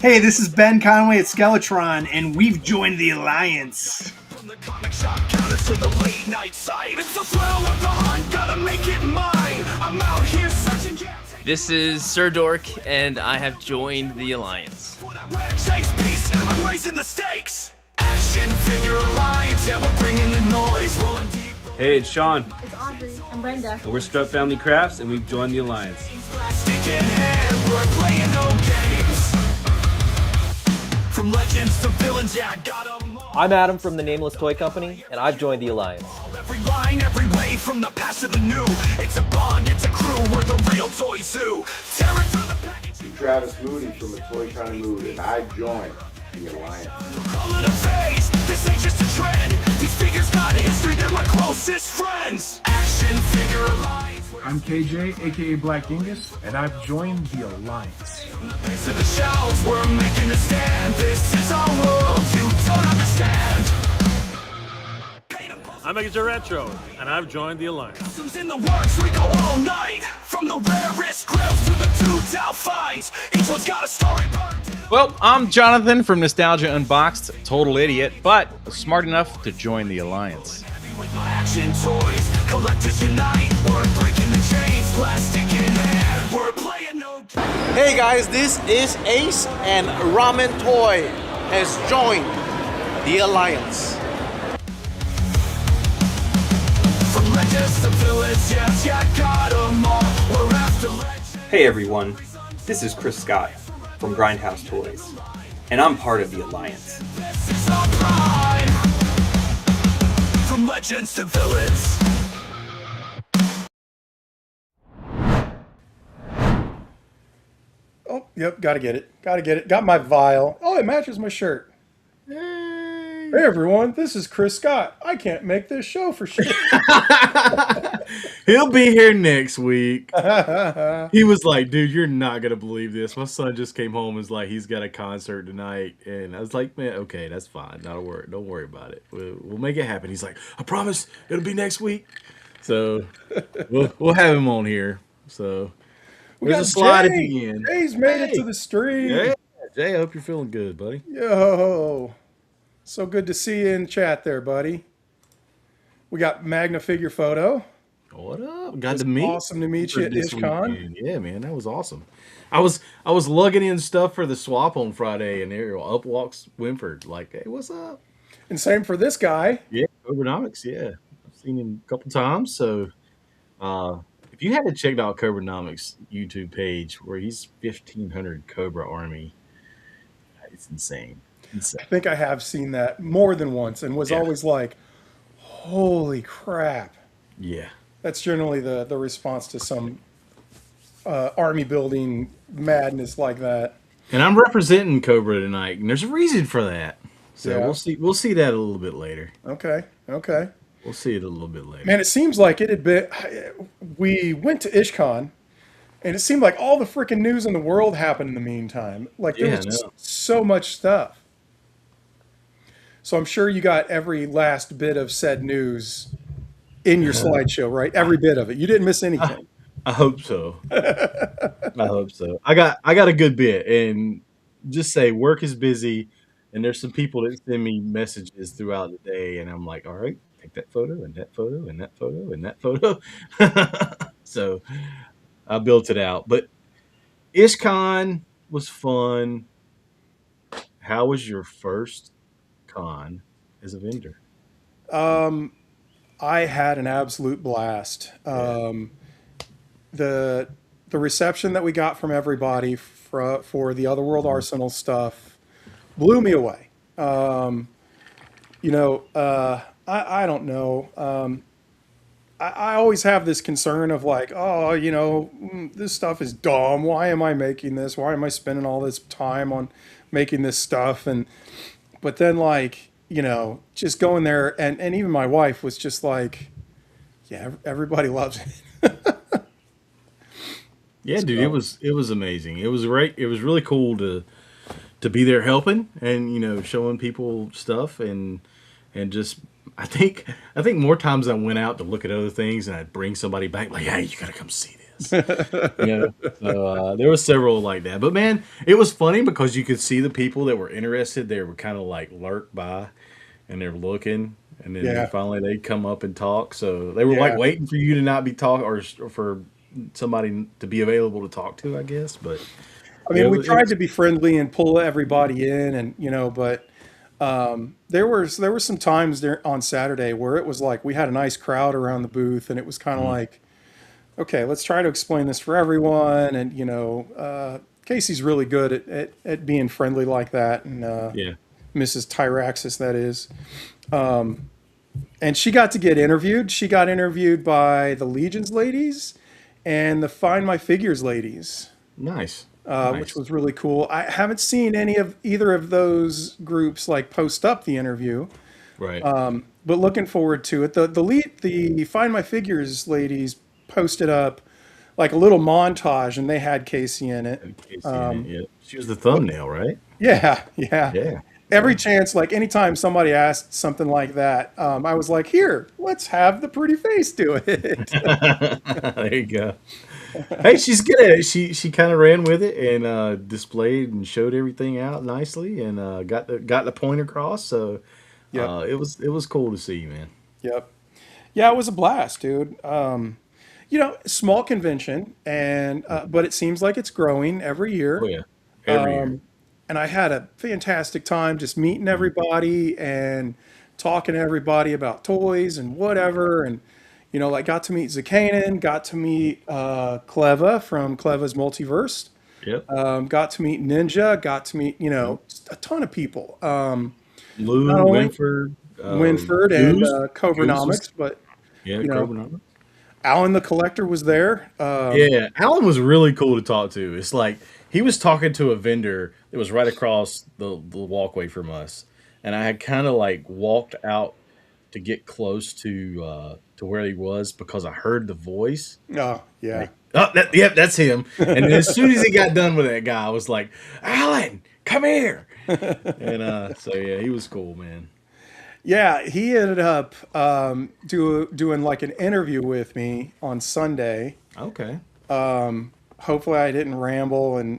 Hey, this is Ben Conway at Skeletron, and we've joined the Alliance. From the comic shop counter to the late night site, it's the thrill of the hunt, gotta make it mine. I'm out here searching. This is Sir Dork, and I have joined the Alliance. I'm raising the stakes. Action figure alliance, yeah, we're bringing the noise, rolling deep. Hey, it's Sean. It's Audrey. I'm Brenda. We're Strut Family Crafts, and we've joined the Alliance. Plastic in hand, we're playing no games. From legends to villains, yeah, I got 'em all. I'm Adam from the Nameless Toy Company, and I've joined the Alliance. Every line, every way, from the past to the new. It's a bond, it's a crew, we're the real toy zoo. Tearing through the package. I'm Travis Moody from the Toy Kind of Mood, and I joined the Alliance. Call it a phase, this ain't just a trend. These figures got history, they're my closest friends. Action figure alliance. I'm KJ, aka Black Dingus, and I've joined the Alliance. To the shelves, we're making a stand. This is our world, you don't understand. I'm Extra Retro, and I've joined the Alliance. Customs in the works, we go all night. From the rarest grills to the two-tail finds. Each one's got a story burned. Well, I'm Jonathan from Nostalgia Unboxed, total idiot, but smart enough to join the Alliance. With my action toys, collectors unite. We're breaking the chains, plastic in hand. We're playing no games. Hey guys, this is Ace, and Ramen Toy has joined the Alliance. From legends to villains, yes, yeah, got 'em all. We're after legends. Hey everyone, this is Chris Scott from Grindhouse Toys, and I'm part of the Alliance. This is our pride. From legends to villains. Oh, yep, gotta get it. Gotta get it. Got my vial. Oh, it matches my shirt. Hey everyone, this is Chris Scott. I can't make this show for shit. He'll be here next week. He was like, dude, you're not going to believe this. My son just came home and was like, he's got a concert tonight. And I was like, man, okay, that's fine. Don't worry about it. We'll make it happen. He's like, I promise it'll be next week. So we'll have him on here. So there's a slide at the end. Jay's made it to the stream. Yeah, Jay, I hope you're feeling good, buddy. Yo, so good to see you in chat there, buddy. We got Magna figure photo. What up? Got to meet. Awesome to meet you at ISHCON. Yeah, man, that was awesome. I was lugging in stuff for the swap on Friday, and there up walks Winford. Like, hey, what's up? And same for this guy. Yeah, Cobranomics. Yeah, I've seen him a couple times. So, if you hadn't checked out Cobranomics' YouTube page, where he's 1,500 Cobra Army, it's insane. I think I have seen that more than once, and was always like, "Holy crap!" Yeah. That's generally the response to some army building madness like that. And I'm representing Cobra tonight, and there's a reason for that. So Yeah. we'll see that a little bit later. Okay. We'll see it a little bit later. Man, it seems like it had been. We went to ISHCON, and it seemed like all the freaking news in the world happened in the meantime. Like there was just so much stuff. So I'm sure you got every last bit of said news in your slideshow, right? Every bit of it. You didn't miss anything. I hope so. I hope so. I got a good bit, and just say work is busy, and there's some people that send me messages throughout the day, and I'm like, all right, take that photo and that photo and that photo and that photo. So I built it out. But ISHCON was fun. How was your first con as a vendor? I had an absolute blast. The reception that we got from everybody for the Otherworld Arsenal stuff blew me away. I don't know. I always have this concern of like, this stuff is dumb. Why am I making this? Why am I spending all this time on making this stuff? But then like, just going there, and even my wife was just like, yeah, everybody loves it. Yeah, dude, it was amazing. It was great. It was really cool to be there helping and showing people stuff and just I think more times I went out to look at other things and I'd bring somebody back like, hey, you gotta come see this. guess. So there were several like that. But man, it was funny because you could see the people that were interested. They were kind of like lurk by, and they're looking, and then Yeah. finally they'd come up and talk. So they were Yeah. like waiting for you to not be talking or for somebody to be available to talk to, I guess. But I yeah, mean, we it tried was, to be friendly and pull everybody in, and but there were some times there on Saturday where it was like we had a nice crowd around the booth, and it was kind of like, okay, let's try to explain this for everyone, and Casey's really good at being friendly like that, and yeah. Mrs. Tyraxis, that is. And she got to get interviewed. She got interviewed by the Legions ladies and the Find My Figures ladies, Nice. which was really cool. I haven't seen any of either of those groups like post up the interview, Right. but looking forward to it. The Find My Figures ladies posted up like a little montage, and they had Casey in it. Casey in it, yeah. She was the thumbnail, right? Yeah, yeah. Yeah. Every chance, like anytime somebody asked something like that, I was like, "Here, let's have the pretty face do it." There you go. Hey, she's good at it. She kind of ran with it and displayed and showed everything out nicely and got the point across. So Yep. it was cool to see, man. Yep. Yeah, it was a blast, dude. Small convention, and but it seems like it's growing every year. Oh yeah, every year. And I had a fantastic time just meeting everybody and talking to everybody about toys and whatever. And like got to meet Zakanen, got to meet Cleva from Cleva's Multiverse, Yep. got to meet Ninja, got to meet just a ton of people. Lou Not only Winford, Winford and Goose. Covernomics, but Yeah, you know, Cobra. Alan the Collector was there. Yeah, Alan was really cool to talk to. It's like he was talking to a vendor that was right across the walkway from us, and I had kind of like walked out to get close to where he was because I heard the voice. Oh, yeah. Like, oh, yep, that's him. And then as soon as he got done with that guy, I was like, Alan, come here. And so yeah, he was cool, man. Yeah, he ended up doing like an interview with me on Sunday. Okay. Hopefully I didn't ramble and,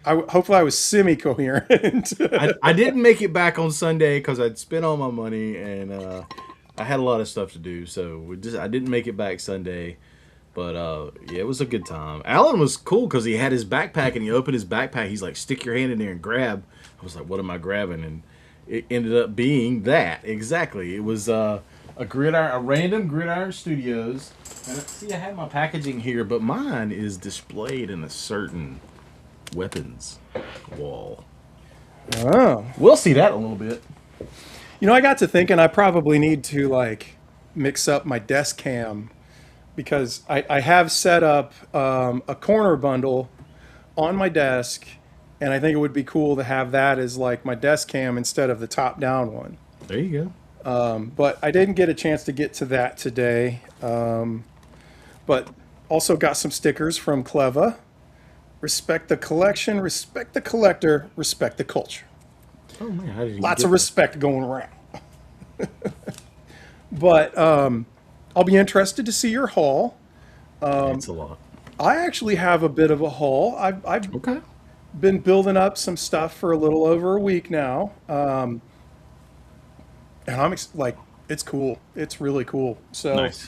hopefully I was semi-coherent. I didn't make it back on Sunday because I'd spent all my money and I had a lot of stuff to do. So I didn't make it back Sunday. But yeah, it was a good time. Alan was cool because he had his backpack and he opened his backpack. He's like, stick your hand in there and grab. I was like, what am I grabbing? And it ended up being that. Exactly. It was a random Gridiron Studios. And see, I have my packaging here, but mine is displayed in a certain weapons wall. Oh. We'll see that in a little bit. I got to thinking I probably need to like mix up my desk cam because I have set up a corner bundle on my desk, and I think it would be cool to have that as like my desk cam instead of the top down one. There you go. But I didn't get a chance to get to that today. But also got some stickers from Cleva. Respect the collection, respect the collector, respect the culture. Oh man, how did you Lots get of respect going around. But I'll be interested to see your haul. Thanks a lot. I actually have a bit of a haul. I've Okay. been building up some stuff for a little over a week now. And I'm like, it's cool. It's really cool. So Nice.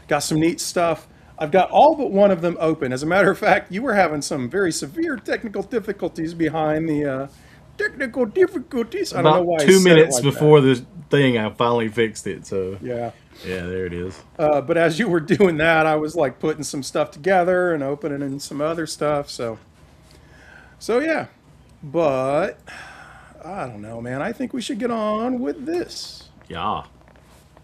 got some neat stuff. I've got all but one of them open. As a matter of fact, you were having some very severe technical difficulties behind the technical difficulties. I don't know why. About I 2 said it minutes like before the thing, I finally fixed it. So that. yeah, there it is. But as you were doing that, I was like putting some stuff together and opening in some other stuff. So yeah. But I don't know, man. I think we should get on with this. Yeah.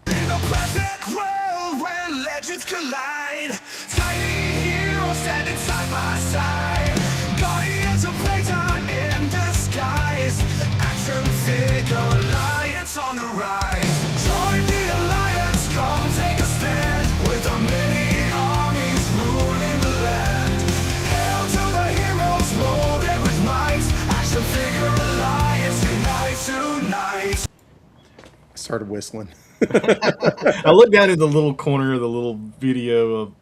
In a perfect world where legends collide, tiny heroes standing side by side, guardians of playtime in disguise, action figure alliance on the rise. Join the alliance, come take a stand, with our many armies ruling the land. Hail to the heroes, molded with might, action figure alliance, unite tonight. Started whistling. I look down at the little corner of the little video of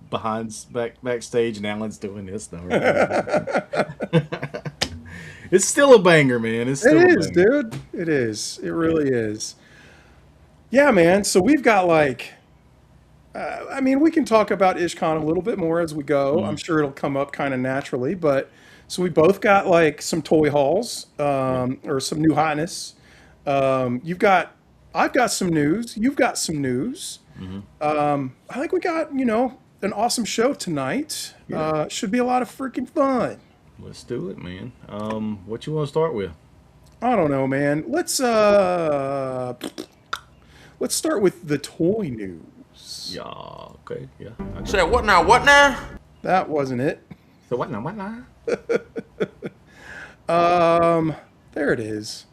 backstage, and Alan's doing this though. It's still a banger, man. It's still It a is, banger. dude. It is. It really is. Yeah, man. So we've got like, I mean, we can talk about ISHCON a little bit more as we go. I'm sure it'll come up kind of naturally, but so we both got like some toy hauls, or some new hotness. I've got some news. You've got some news. I think we got, an awesome show tonight. Should be a lot of freaking fun. Let's do it, man. What you want to start with? I don't know, man. Let's start with the toy news. Yeah. Okay. Yeah. Say what now? What now? That wasn't it. So what now? What now? There it is.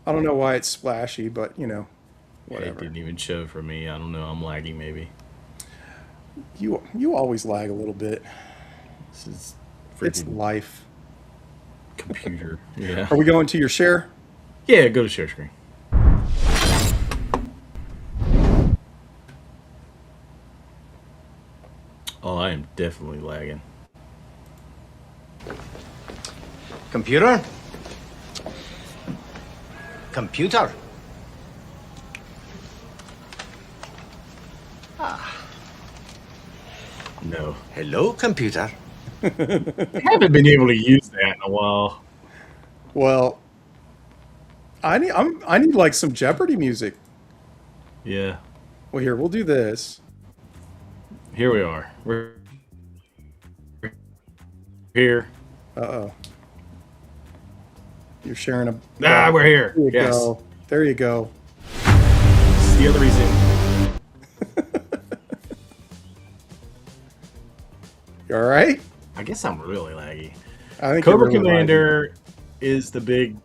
I don't know why it's splashy, but Yeah, whatever. it didn't even show for me. I don't know. I'm lagging maybe. You always lag a little bit. This is It's freaking life. computer. Yeah. Are we going to your share? Yeah. Go to share screen. Oh, I am definitely lagging. Computer? Computer? No. Hello, computer. I haven't been able to use that in a while. Well, I need like some Jeopardy music. Yeah. Well, here we'll do this. Here we are. We're here. Uh-oh. You're sharing a. We're here. There you Yes. go. There you go. This is the other reason. You all right? I guess I'm really laggy. I think Cobra you're really Commander is the big.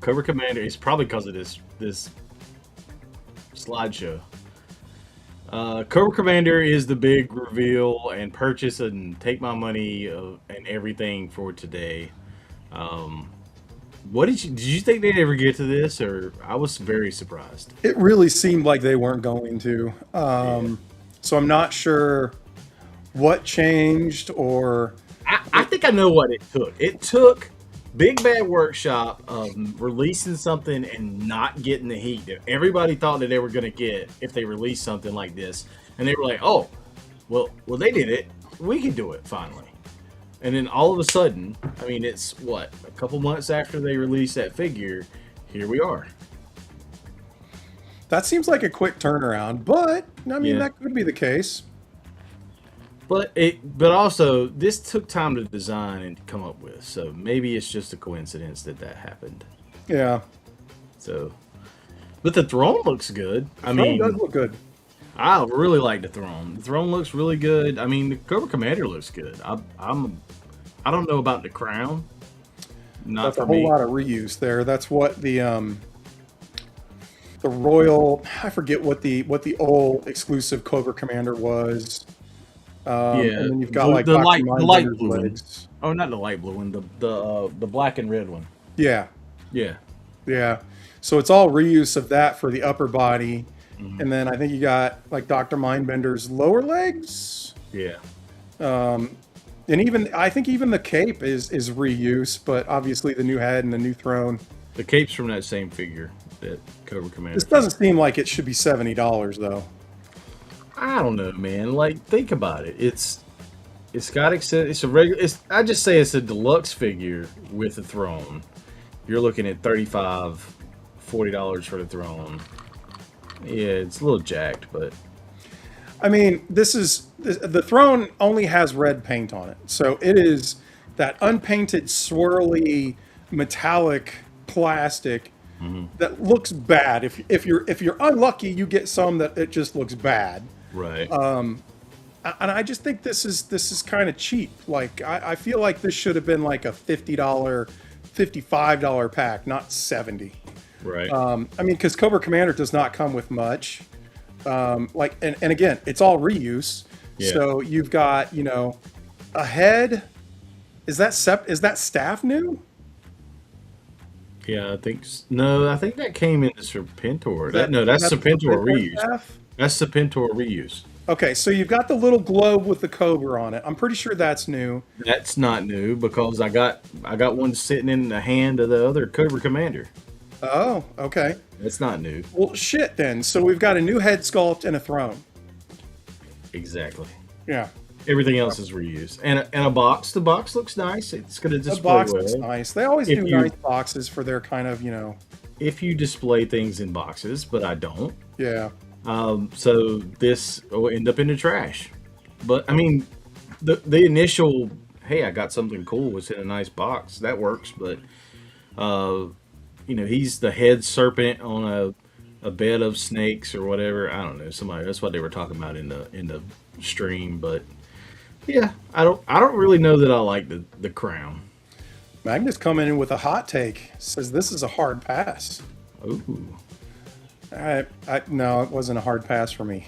Cobra Commander is probably because of this slideshow. Cobra Commander is the big reveal and purchase and take my money and everything for today. What did you think they'd ever get to this? Or I was very surprised. It really seemed like they weren't going to. So I'm not sure what changed or. I think I know what it took. It took Big Bad Workshop releasing something and not getting the heat that everybody thought that they were going to get if they released something like this. And they were like, oh, well, they did it. We can do it finally. And then all of a sudden, I mean, it's what, a couple months after they released that figure, here we are. That seems like a quick turnaround, but I mean, Yeah. that could be the case. But also this took time to design and come up with. So maybe it's just a coincidence that happened. Yeah. So, but the throne looks good. I It mean, does look good. I really like the throne. The throne looks really good. I mean, the Cobra Commander looks good. I don't know about the crown. Not That's for a whole me. lot of reuse there. That's what the royal, I forget what the old exclusive Cobra Commander was. Yeah, and then you've got the, like the Dr. light Mindbender's blue one. legs. Oh, not the light blue one. The black and red one. Yeah, Yeah. yeah. So it's all reuse of that for the upper body, Mm-hmm. and then I think you got like Dr. Mindbender's lower legs. Yeah. And even I think even the cape is reuse, but obviously the new head and the new throne. The cape's from that same figure that Cobra Commander. This doesn't seem like it should be $70 though. I don't know, man. Like, think about it. It's got it's a regular. I just say it's a deluxe figure with a throne. You're looking at $35, $40 for the throne. Yeah, it's a little jacked, but I mean, the throne only has red paint on it, so it is that unpainted, swirly, metallic plastic that looks bad. If you're unlucky, you get some that it just looks bad. right. And I just think this is kind of cheap. Like I feel like this should have been like a $50, $55 pack, not 70. Right. I mean, because Cobra Commander does not come with much. And again, it's all reuse. Yeah. So you've got, a head. Is that staff new? Yeah, I think no. I think that came in the Serpentor. That- That's that's the Serpentor Serpentor reuse. staff? That's Serpentor reuse. Okay, so you've got the little globe with the cobra on it. I'm pretty sure that's new. That's not new because I got one sitting in the hand of the other Cobra Commander. Oh, okay. That's not new. Well, shit then. So we've got a new head sculpt and a throne. Exactly. Yeah. Everything else is reused. And a box. The box looks nice. It's going to The display box well. looks nice. They always If do you- nice boxes for their kind of, If you display things in boxes, but I don't. yeah. So this will end up in the trash. But I mean, the initial, hey, I got something cool. It's in a nice box. That works. But he's the head serpent on a bed of snakes or whatever. I don't know. That's what they were talking about in the stream. But yeah, I don't really know that I like the crown. Magnus coming in with a hot take. Says this is a hard pass. Ooh. No, it wasn't a hard pass for me.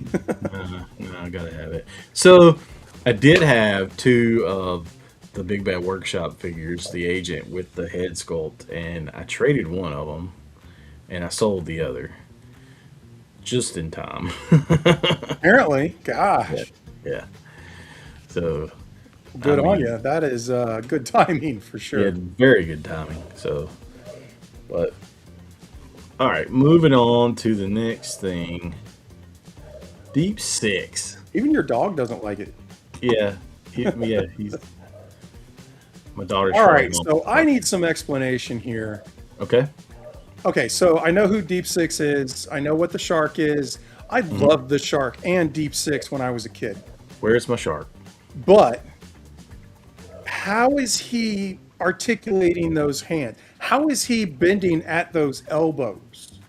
No, I gotta have it. So I did have two of the Big Bad Workshop figures, the agent with the head sculpt, and I traded one of them and I sold the other just in time. Apparently, gosh, Yeah. So good I on mean, you. That is good timing for sure. yeah, very good timing. So, but all right, moving on to the next thing. Deep Six. Even your dog doesn't like it. Yeah, he's my daughter's. All right, so I need some explanation here. Okay. Okay, so I know who Deep Six is. I know what the shark is. I loved the shark and Deep Six when I was a kid. Where's my shark? But how is he articulating those hands? How is he bending at those elbows?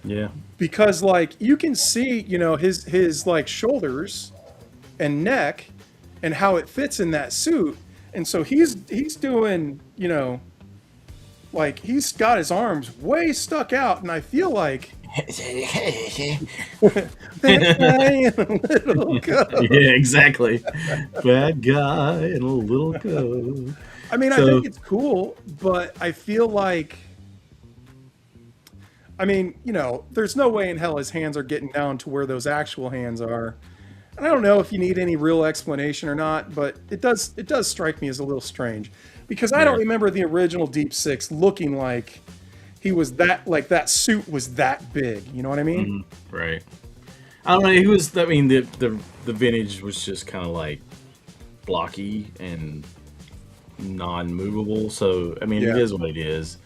Yeah. Because like you can see, his like shoulders and neck and how it fits in that suit. And so he's doing, like he's got his arms way stuck out, and I feel like little goat. Yeah, exactly. Bad guy and a little goat. I mean, I think it's cool, but I feel like, there's no way in hell his hands are getting down to where those actual hands are. And I don't know if you need any real explanation or not, but it does strike me as a little strange because I don't remember the original Deep Six looking like he was that suit was that big. You know what I mean? Right. I don't know. He was. I mean, the vintage was just kind of like blocky and non-movable. So I mean, it is what it is.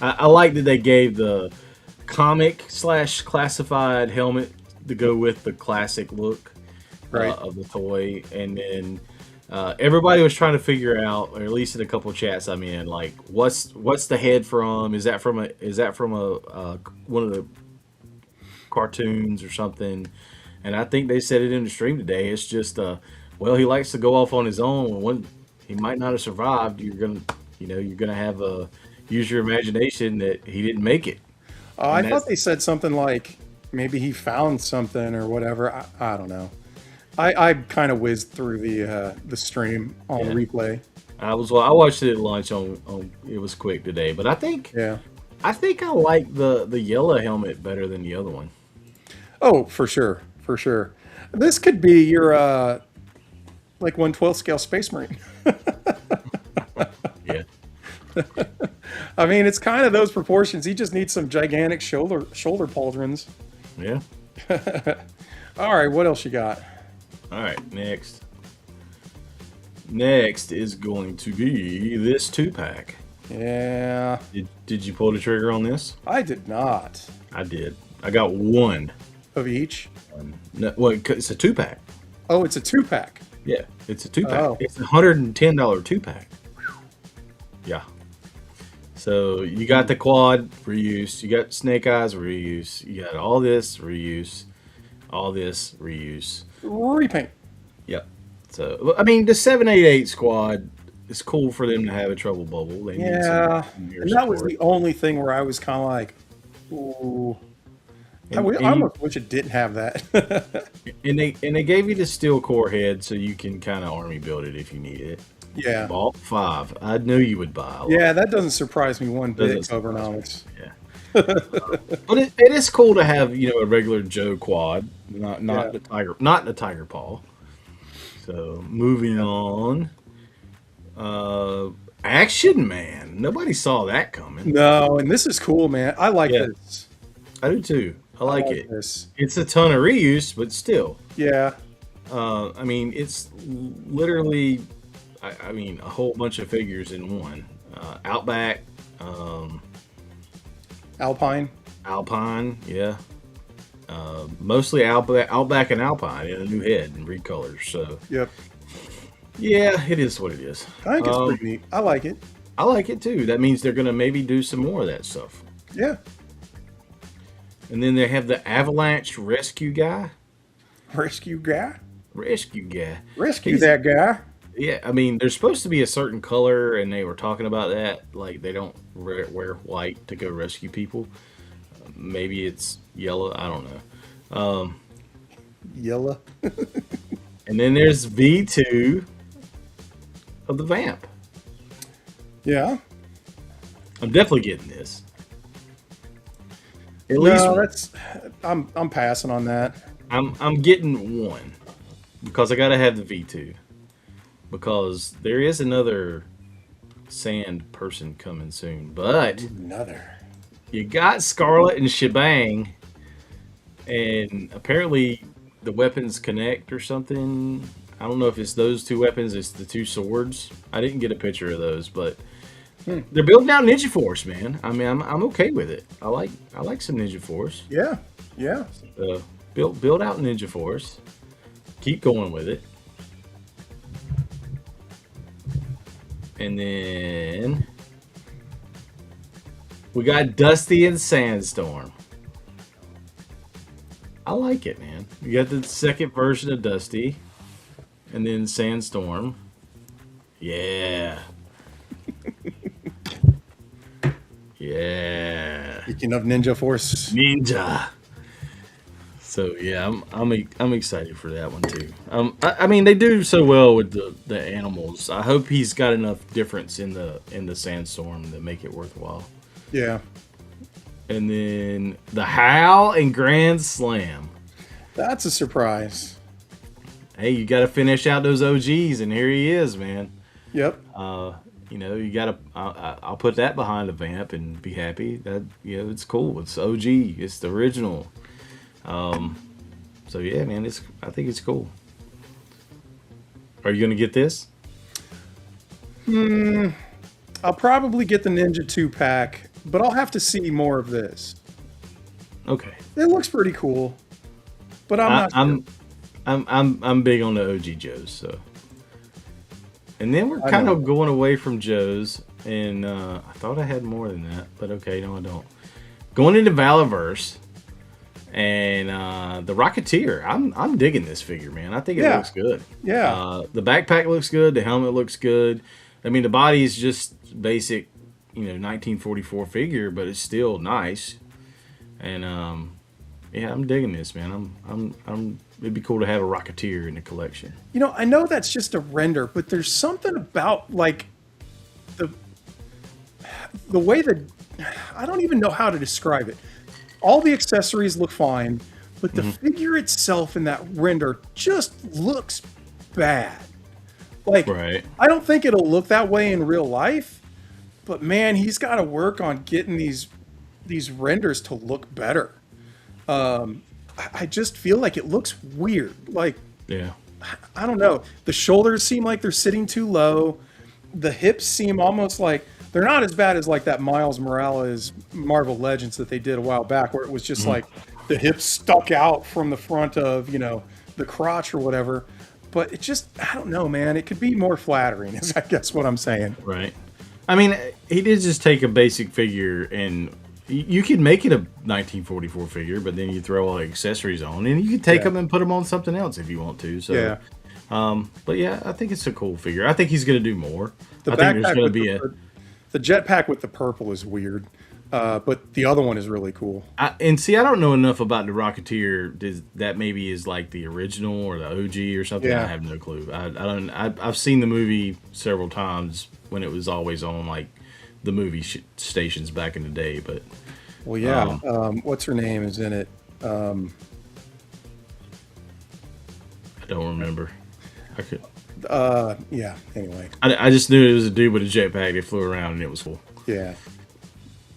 I like that they gave the comic / classified helmet to go with the classic look of the toy, and then everybody was trying to figure out, or at least in a couple of chats I'm in, like what's the head from? Is that from a one of the cartoons or something? And I think they said it in the stream today. It's just well, he likes to go off on his own. When he might not have survived, you're gonna have a use your imagination that he didn't make it. I thought they said something like maybe he found something or whatever. I don't know. I kind of whizzed through the stream on replay. I watched it at lunch on it was quick today, but I think I like the yellow helmet better than the other one. Oh, for sure. This could be your like 1/12 scale Space Marine. Yeah. I mean, it's kind of those proportions. He just needs some gigantic shoulder pauldrons. Yeah. All right, what else you got? All right, next. Next is going to be this 2-pack. Yeah. Did you pull the trigger on this? I did not. I did. I got one. Of each? No, well, it's a 2-pack. Oh, it's a 2-pack. Yeah, it's a 2-pack. Oh. It's a $110 2-pack. Yeah. So you got the quad reuse, you got Snake Eyes reuse, you got all this reuse, all this reuse. Repaint. Yep. So I mean, the 788 squad is cool for them to have a trouble bubble. They need some and that was the only thing where I was kind of like, ooh. I almost wish it didn't have that. and they gave you the steel core head so you can kind of army build it if you need it. Yeah. Bought 5. I knew you would buy a lot. Yeah, that doesn't surprise me one bit, Doesn't surprise me. Overnomics. Yeah. But it is cool to have, a regular Joe quad, not the tiger paw. So moving on. Action Man. Nobody saw that coming. No, and this is cool, man. I like this. I do too. I like it. This. It's a ton of reuse, but still. Yeah. I mean, it's literally, a whole bunch of figures in one. Outback, Alpine, yeah. Mostly Outback and Alpine in a new head and recolors. So, yep. Yeah, it is what it is. I think it's pretty neat. I like it. I like it too. That means they're gonna maybe do some more of that stuff. Yeah. And then they have the Avalanche Rescue guy. Rescue guy. Rescue that guy. Yeah, I mean, there's supposed to be a certain color, and they were talking about that. Like, they don't wear white to go rescue people. Maybe it's yellow. I don't know. Yellow. And then there's V2 of the Vamp. Yeah. I'm definitely getting this. At least I'm passing on that. I'm getting one because I gotta have the V2 because there is another sand person coming soon, but you got Scarlet and Shebang, and apparently the weapons connect or something. I don't know if it's those two weapons. It's the two swords. I didn't get a picture of those, but they're building out Ninja Force, man. I mean, I'm okay with it. I like some Ninja Force. Yeah, yeah. Build out Ninja Force. Keep going with it. And then we got Dusty and Sandstorm. I like it, man. You got the second version of Dusty, and then Sandstorm. Yeah. Yeah. Speaking of Ninja Force. Ninja. So yeah, I'm excited for that one too. I mean they do so well with the animals. I hope he's got enough difference in the Sandstorm that make it worthwhile. Yeah. And then the Howl and Grand Slam. That's a surprise. Hey, you got to finish out those OGs, and here he is, man. Yep. You got to. I'll put that behind a Vamp and be happy. That it's cool. It's OG. It's the original. So yeah, man. I think it's cool. Are you gonna get this? I'll probably get the Ninja 2-pack, but I'll have to see more of this. Okay. It looks pretty cool, but I'm big on the OG Joes, so. And then we're kind of going away from Joes, and I thought I had more than that, but okay, no, I don't. Going into Valaverse, and the Rocketeer. I'm digging this figure, man. I think it looks good. Yeah. The backpack looks good. The helmet looks good. I mean, the body is just basic, 1944 figure, but it's still nice. And yeah, I'm digging this, man. It'd be cool to have a Rocketeer in the collection. I know that's just a render, but there's something about like the way that I don't even know how to describe it. All the accessories look fine, but the figure itself in that render just looks bad. Like, right. I don't think it'll look that way in real life, but man, he's got to work on getting these renders to look better. I just feel like it looks weird. Like, yeah, I don't know. The shoulders seem like they're sitting too low. The hips seem almost like they're not as bad as like that Miles Morales Marvel Legends that they did a while back, where it was just like the hips stuck out from the front of, the crotch or whatever. But it just, I don't know, man. It could be more flattering, is I guess what I'm saying. Right. I mean, he did just take a basic figure, and you could make it a 1944 figure, but then you throw all the accessories on, and you could take them and put them on something else if you want to. So, yeah. But yeah, I think it's a cool figure. I think he's going to do more. The I think there's going to be the jetpack with the purple is weird. But the other one is really cool. And see, I don't know enough about the Rocketeer. That maybe is like the original or the OG or something. Yeah. I have no clue. I don't. I've seen the movie several times when it was always on like the movie stations back in the day. But well, yeah. What's her name is in it? I don't remember. I could. Yeah. Anyway. I just knew it was a dude with a jetpack that flew around and it was cool. Yeah.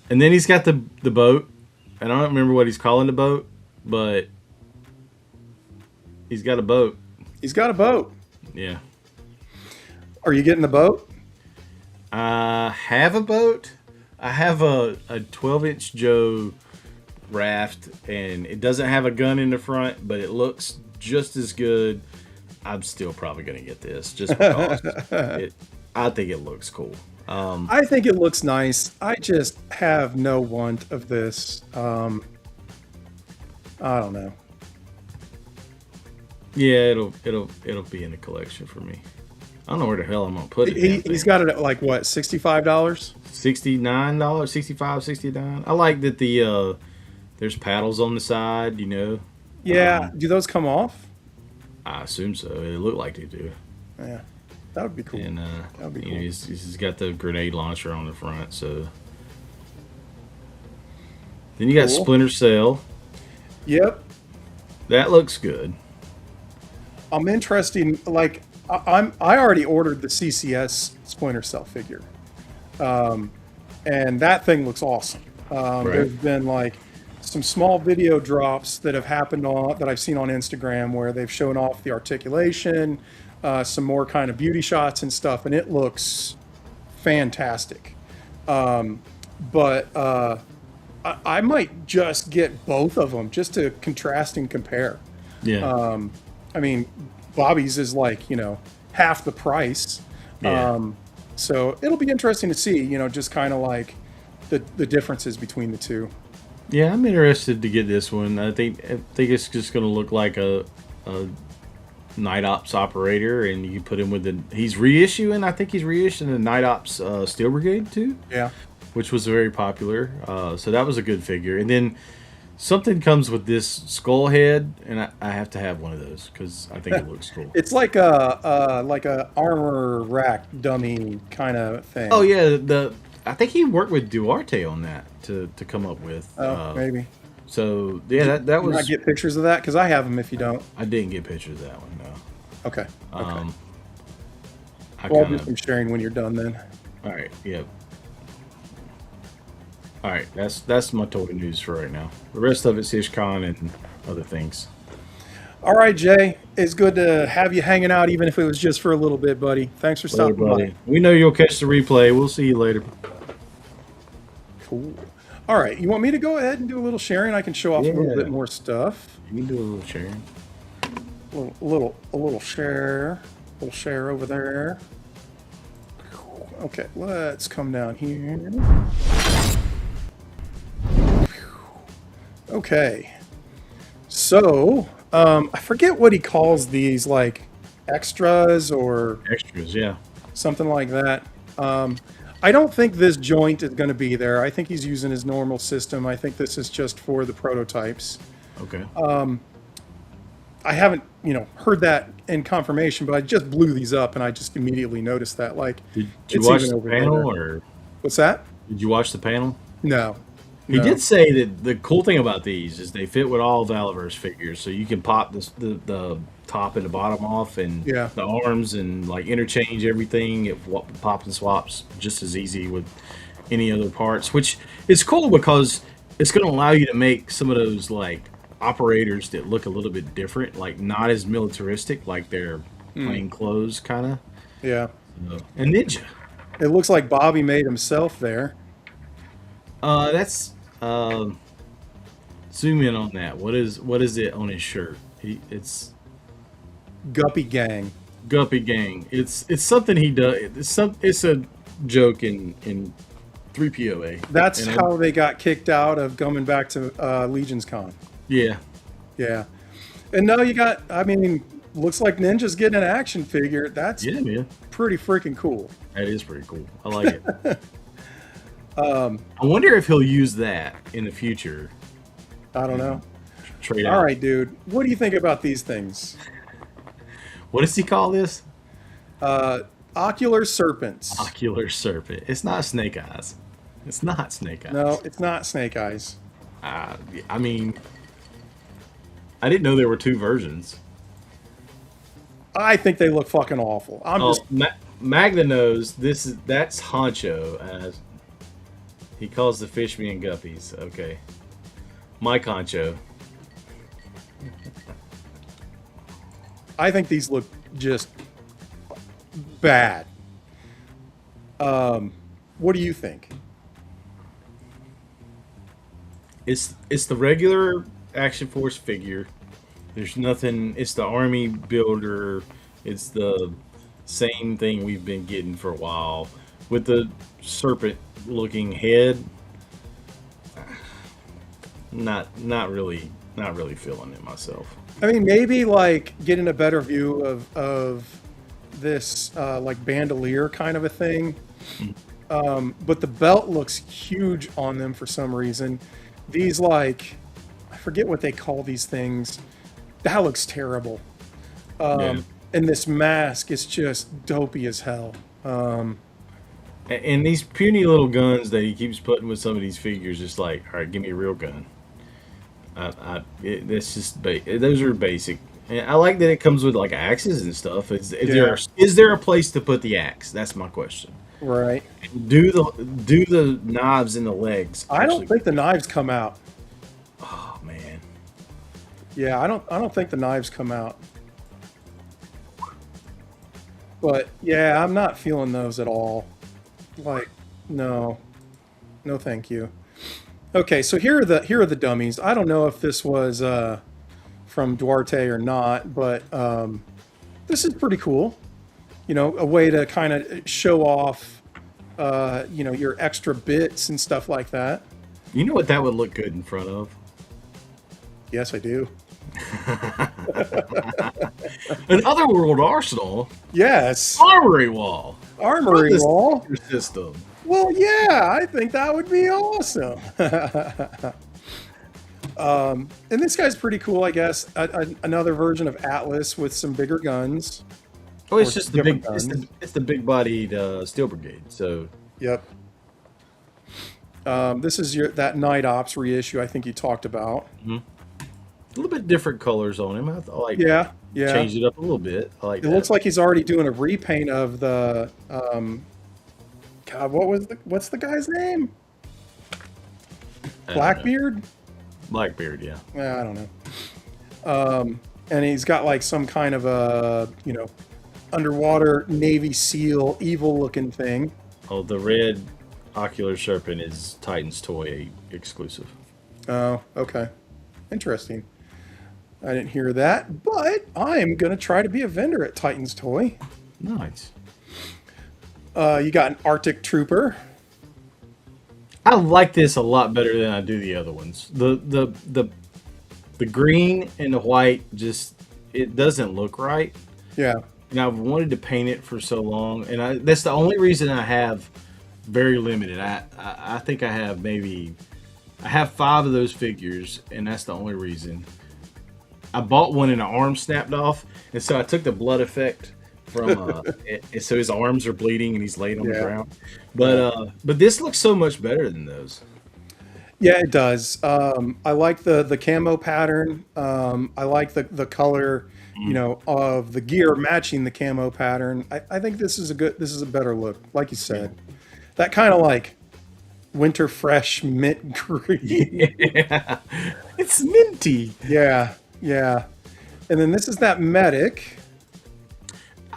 And then he's got the boat, and I don't remember what he's calling the boat, but he's got a boat. He's got a boat. Yeah. Are you getting the boat? I have a boat. I have a 12-inch Joe raft, and it doesn't have a gun in the front, but it looks just as good. I'm still probably going to get this just because I think it looks cool. I think it looks nice. I just have no want of this. I don't know. Yeah, it'll be in the collection for me. I don't know where the hell I'm gonna put it. He's got it at like what, $65? $69, $65, $69. I like that there's paddles on the side, you know. Yeah. Do those come off? I assume so. It looked like they do. Yeah. That would be cool. And that would be cool. Know, he's got the grenade launcher on the front. So then you got Splinter Cell. Yep. That looks good. I'm interested. Like I already ordered the CCS Splinter Cell figure, and that thing looks awesome. There's been like some small video drops that have happened that I've seen on Instagram where they've shown off the articulation. Some more kind of beauty shots and stuff, and it looks fantastic. But I might just get both of them just to contrast and compare. Yeah. I mean, Bobby's is like, you know, half the price. Yeah. So it'll be interesting to see, you know, just kind of like the differences between the two. Yeah, I'm interested to get this one. I think it's just going to look like a Night Ops operator, and you put him with he's reissuing. I think he's reissuing the Night Ops Steel Brigade too. Yeah, which was very popular. So that was a good figure. And then something comes with this skull head, and I have to have one of those because I think it looks cool. It's like a armor rack dummy kind of thing. Oh yeah, I think he worked with Duarte on that to come up with. Maybe. So yeah, that was. Did I get pictures of that? Because I have them. If you don't, I didn't get pictures of that one. No. Okay. I'll do some sharing when you're done then. All right. Yep. All right. That's my toy news for right now. The rest of it's ISHCON and other things. All right, Jay. It's good to have you hanging out, even if it was just for a little bit, buddy. Thanks for stopping by. We know you'll catch the replay. We'll see you later. Cool. All right, you want me to go ahead and do a little sharing? I can show off a little bit more stuff. You can do a little sharing. A little share. A little share over there. Okay, let's come down here. Okay. So, I forget what he calls these, like extras or yeah, something like that. I don't think this joint is going to be there. I think he's using his normal system. I think this is just for the prototypes. Okay. I haven't, heard that in confirmation, but I just blew these up and I just immediately noticed that. Like, did you watch the panel or what's that? Did you watch the panel? No. He did say that the cool thing about these is they fit with all Valiverse figures, so you can pop the top and the bottom off, and the arms, and like interchange everything. It pops and swaps just as easy with any other parts, which is cool because it's going to allow you to make some of those like operators that look a little bit different, like not as militaristic, like they're plain clothes kind of. Yeah. And Ninja. It looks like Bobby made himself there. That's zoom in on that. What is it on his shirt? It's Guppy Gang. Guppy Gang. It's something he does. It's a joke in 3POA. That's how they got kicked out of coming back to Legion's Con. Yeah. Yeah. And now you got, looks like Ninja's getting an action figure. That's man. Pretty freaking cool. That is pretty cool. I like it. I wonder if he'll use that in the future. I don't know. Trade All out. right, dude. What do you think about these things? What does he call this? Ocular serpents. Ocular serpent. It's not snake eyes. It's not snake eyes. No, it's not snake eyes. I mean, I didn't know there were two versions. I think they look fucking awful. Magna knows that's Honcho, as he calls the fish being guppies. Okay, Mike Honcho. I think these look just bad. What do you think? It's the regular Action Force figure. There's nothing. It's the army builder. It's the same thing we've been getting for a while with the serpent looking head. Not really feeling it myself. I mean, maybe like getting a better view of this like bandolier kind of a thing. But the belt looks huge on them for some reason. These like, I forget what they call these things. That looks terrible. Yeah. And this mask is just dopey as hell. And these puny little guns that he keeps putting with some of these figures, just like, all right, give me a real gun. That's just those are basic. And I like that it comes with like axes and stuff. Is there a place to put the axe? That's my question. Right. Do the knives in the legs? I don't think the knives come out. Oh man. Yeah, I don't think the knives come out. But yeah, I'm not feeling those at all. Like, no, thank you. Okay, so here are the dummies. I don't know if this was from Duarte or not, but this is pretty cool. You know, a way to kind of show off, you know, your extra bits and stuff like that. You know what that would look good in front of? Yes, I do. An Otherworld Arsenal. Yes. Armory wall. Armory wall system. Well, yeah, I think that would be awesome. And this guy's pretty cool, I guess. Another version of Atlas with some bigger guns. Oh, it's just the big. It's the big-bodied Steel Brigade. So. Yep. This is that Night Ops reissue I think you talked about. Mm-hmm. A little bit different colors on him. I like. Yeah. Change it up a little bit. I like. It looks like he's already doing a repaint of the. God, what's the guy's name? Blackbeard. Blackbeard, yeah. I don't know. And he's got like some kind of a underwater Navy SEAL evil looking thing. Oh, the red ocular serpent is Titan's Toy exclusive. Oh, okay. Interesting. I didn't hear that, but I am going to try to be a vendor at Titan's Toy. Nice. You got an Arctic Trooper. I like this a lot better than I do the other ones. The green and the white just it doesn't look right. Yeah. And I've wanted to paint it for so long, and that's the only reason I have very limited. I think I have 5 of those figures, and that's the only reason. I bought one and an arm snapped off, and so I took the blood effect from so his arms are bleeding and he's laid on the ground. But this looks so much better than those. Yeah, it does. I like the camo pattern. I like the color, of the gear matching the camo pattern. I think this is a better look, like you said. That kind of like winter fresh mint green. Yeah. It's minty. Yeah. And then this is that medic.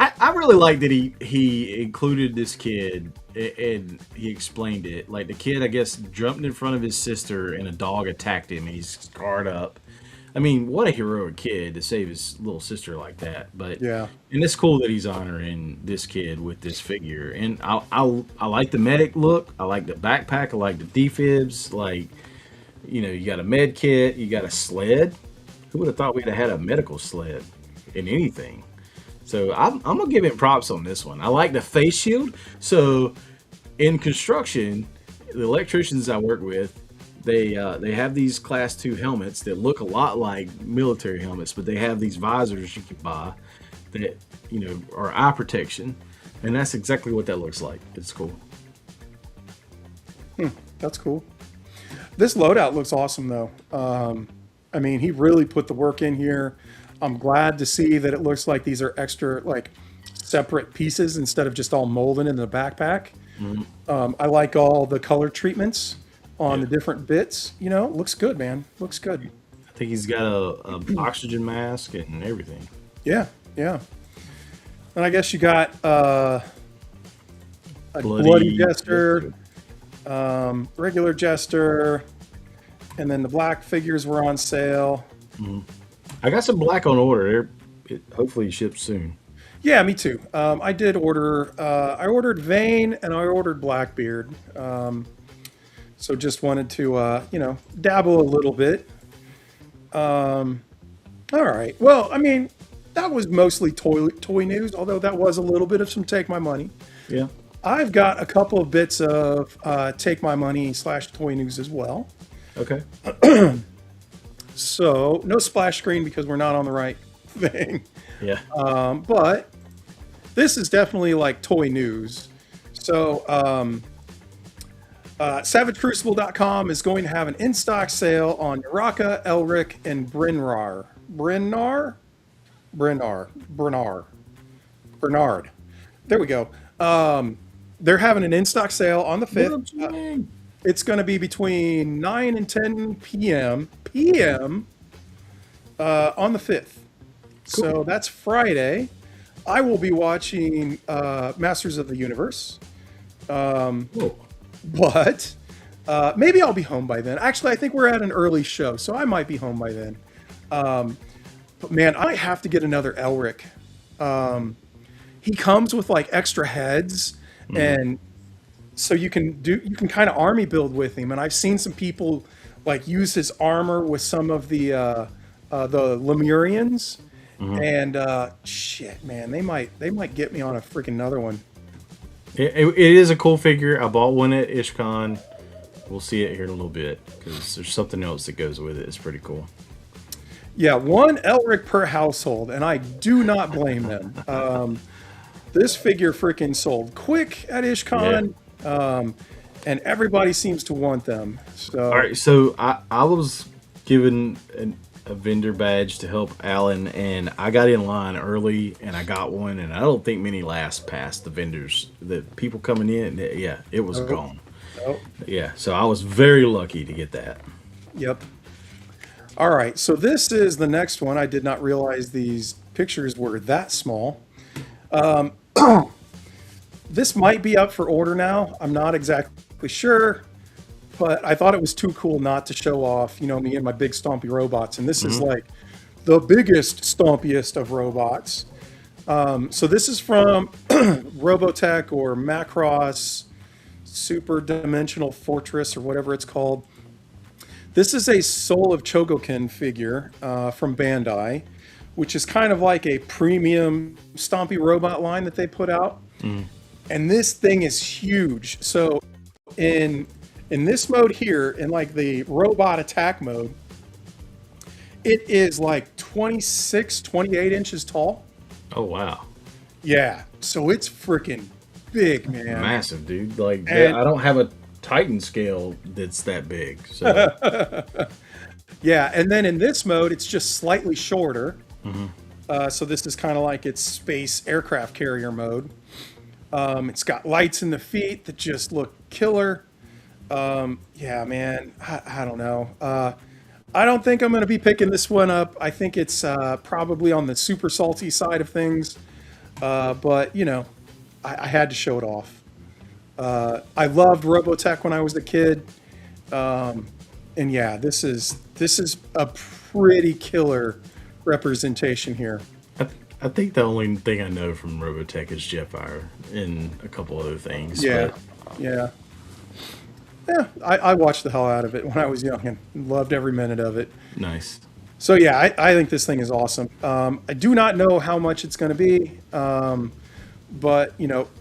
I really like that he included this kid and he explained it. Like the kid, I guess, jumped in front of his sister and a dog attacked him and he's scarred up. I mean, what a heroic kid to save his little sister like that. But yeah, and it's cool that he's honoring this kid with this figure. And I like the medic look. I like the backpack. I like the defibs. Like, you got a med kit. You got a sled. Who would have thought we'd have had a medical sled in anything? So I'm going to give him props on this one. I like the face shield. So in construction, the electricians I work with, they have these Class 2 helmets that look a lot like military helmets, but they have these visors you can buy that are eye protection, and that's exactly what that looks like. It's cool. That's cool. This loadout looks awesome, though. I mean, he really put the work in here. I'm glad to see that it looks like these are extra, like, separate pieces instead of just all molded in the backpack. I like all the color treatments on the different bits. Looks good, man. Looks good. I think he's got a oxygen mask and everything. Yeah. And I guess you got a bloody jester, regular jester, and then the black figures were on sale. I got some black on order. It hopefully ships soon. Yeah, me too. I did order. I ordered Vane and I ordered Blackbeard. So just wanted to, dabble a little bit. All right. Well, I mean, that was mostly toy news, although that was a little bit of some take my money. Yeah. I've got a couple of bits of take my money / toy news as well. Okay. So no splash screen because we're not on the right thing. Yeah. But this is definitely like toy news. So SavageCrucible.com is going to have an in-stock sale on Naraka, Elric, and Bernard. There we go. They're having an in-stock sale on the 5th. It's going to be between 9 and 10 p.m. On the 5th. Cool. So that's Friday. I will be watching Masters of the Universe. But maybe I'll be home by then. Actually, I think we're at an early show, so I might be home by then. But man, I have to get another Elric. He comes with like extra heads, and so you can kind of army build with him. And I've seen some people like use his armor with some of the Lemurians. And shit, man, they might get me on a freaking another one. It is a cool figure. I bought one at ISHCON. We'll see it here in a little bit because there's something else that goes with it. It's pretty cool. Yeah, one Elric per household, and I do not blame them. This figure freaking sold quick at ISHCON, and everybody seems to want them. So, all right, so I was given a vendor badge to help Alan, and I got in line early, and I got one, and I don't think many last past the vendors. The people coming in, it was gone. Yeah, so I was very lucky to get that. Yep. All right, so this is the next one. I did not realize these pictures were that small. This might be up for order now. I'm not exactly sure, but I thought it was too cool not to show off, me and my big stompy robots. And this is like the biggest, stompiest of robots. So this is from Robotech or Macross Super Dimensional Fortress or whatever it's called. This is a Soul of Chogokin figure from Bandai, which is kind of like a premium stompy robot line that they put out. And this thing is huge. So in this mode here, in like the robot attack mode, it is like 26, 28 inches tall. Oh, wow. Yeah. So it's freaking big, man. Massive, dude. Like, I don't have a Titan scale that's that big. So yeah. And then in this mode, it's just slightly shorter. So this is kind of like its space aircraft carrier mode. It's got lights in the feet that just look killer. Yeah, man, I don't know. I don't think I'm going to be picking this one up. I think it's probably on the super salty side of things. But, I had to show it off. I loved Robotech when I was a kid. And yeah, this is a pretty killer representation here. I think the only thing I know from Robotech is Jetfire and a couple other things. Yeah, yeah. I watched the hell out of it when I was young and loved every minute of it. Nice. So yeah, I think this thing is awesome. I do not know how much it's going to be, but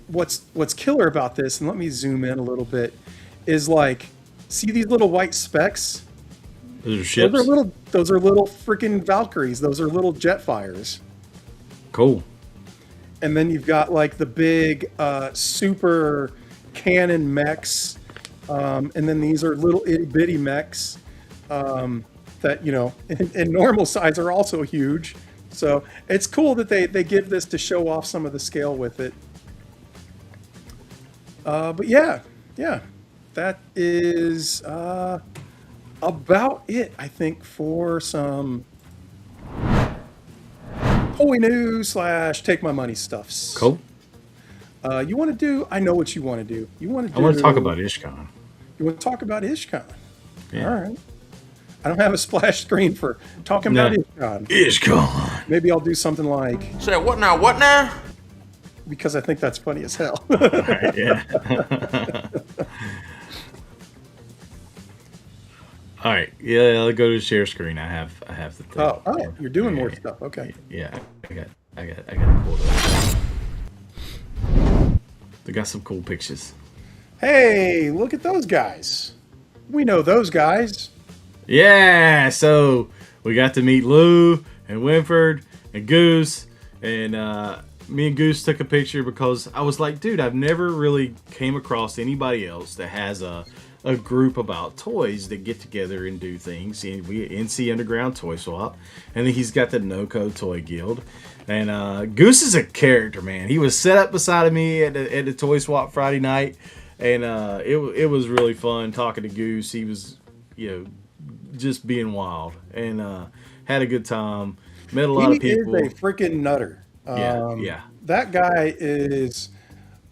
what's killer about this, and let me zoom in a little bit, is like, see these little white specks? Those are ships. Those are little freaking Valkyries. Those are little jet fires. Cool. And then you've got like the big super cannon mechs, and then these are little itty bitty mechs that, you know, in normal size are also huge. So it's cool that they give this to show off some of the scale with it. But yeah, that is about it, I think, for some toy news / take my money stuffs. Cool. You want to do? I know what you want to do. You want to do? I want to talk about ISHCON. You want to talk about ISHCON? Yeah. All right. I don't have a splash screen for talking about ISHCON. ISHCON. Maybe I'll do something like. Say what now? What now? Because I think that's funny as hell. Right, yeah. All right. Yeah, I'll go to share screen. I have the thing. Oh, you're doing more stuff. Okay. Yeah, I got it pulled up. They got some cool pictures. Hey, look at those guys. We know those guys. Yeah, so we got to meet Lou and Winford and Goose, and me and Goose took a picture because I was like, dude, I've never really came across anybody else that has a group about toys that get together and do things. And we NC Underground Toy Swap, and then he's got the NoCo Toy Guild. And Goose is a character, man. He was set up beside of me at the Toy Swap Friday night, and it was really fun talking to Goose. He was, you know, just being wild, and had a good time. Met a lot of people. He is a freaking nutter. Yeah. That guy is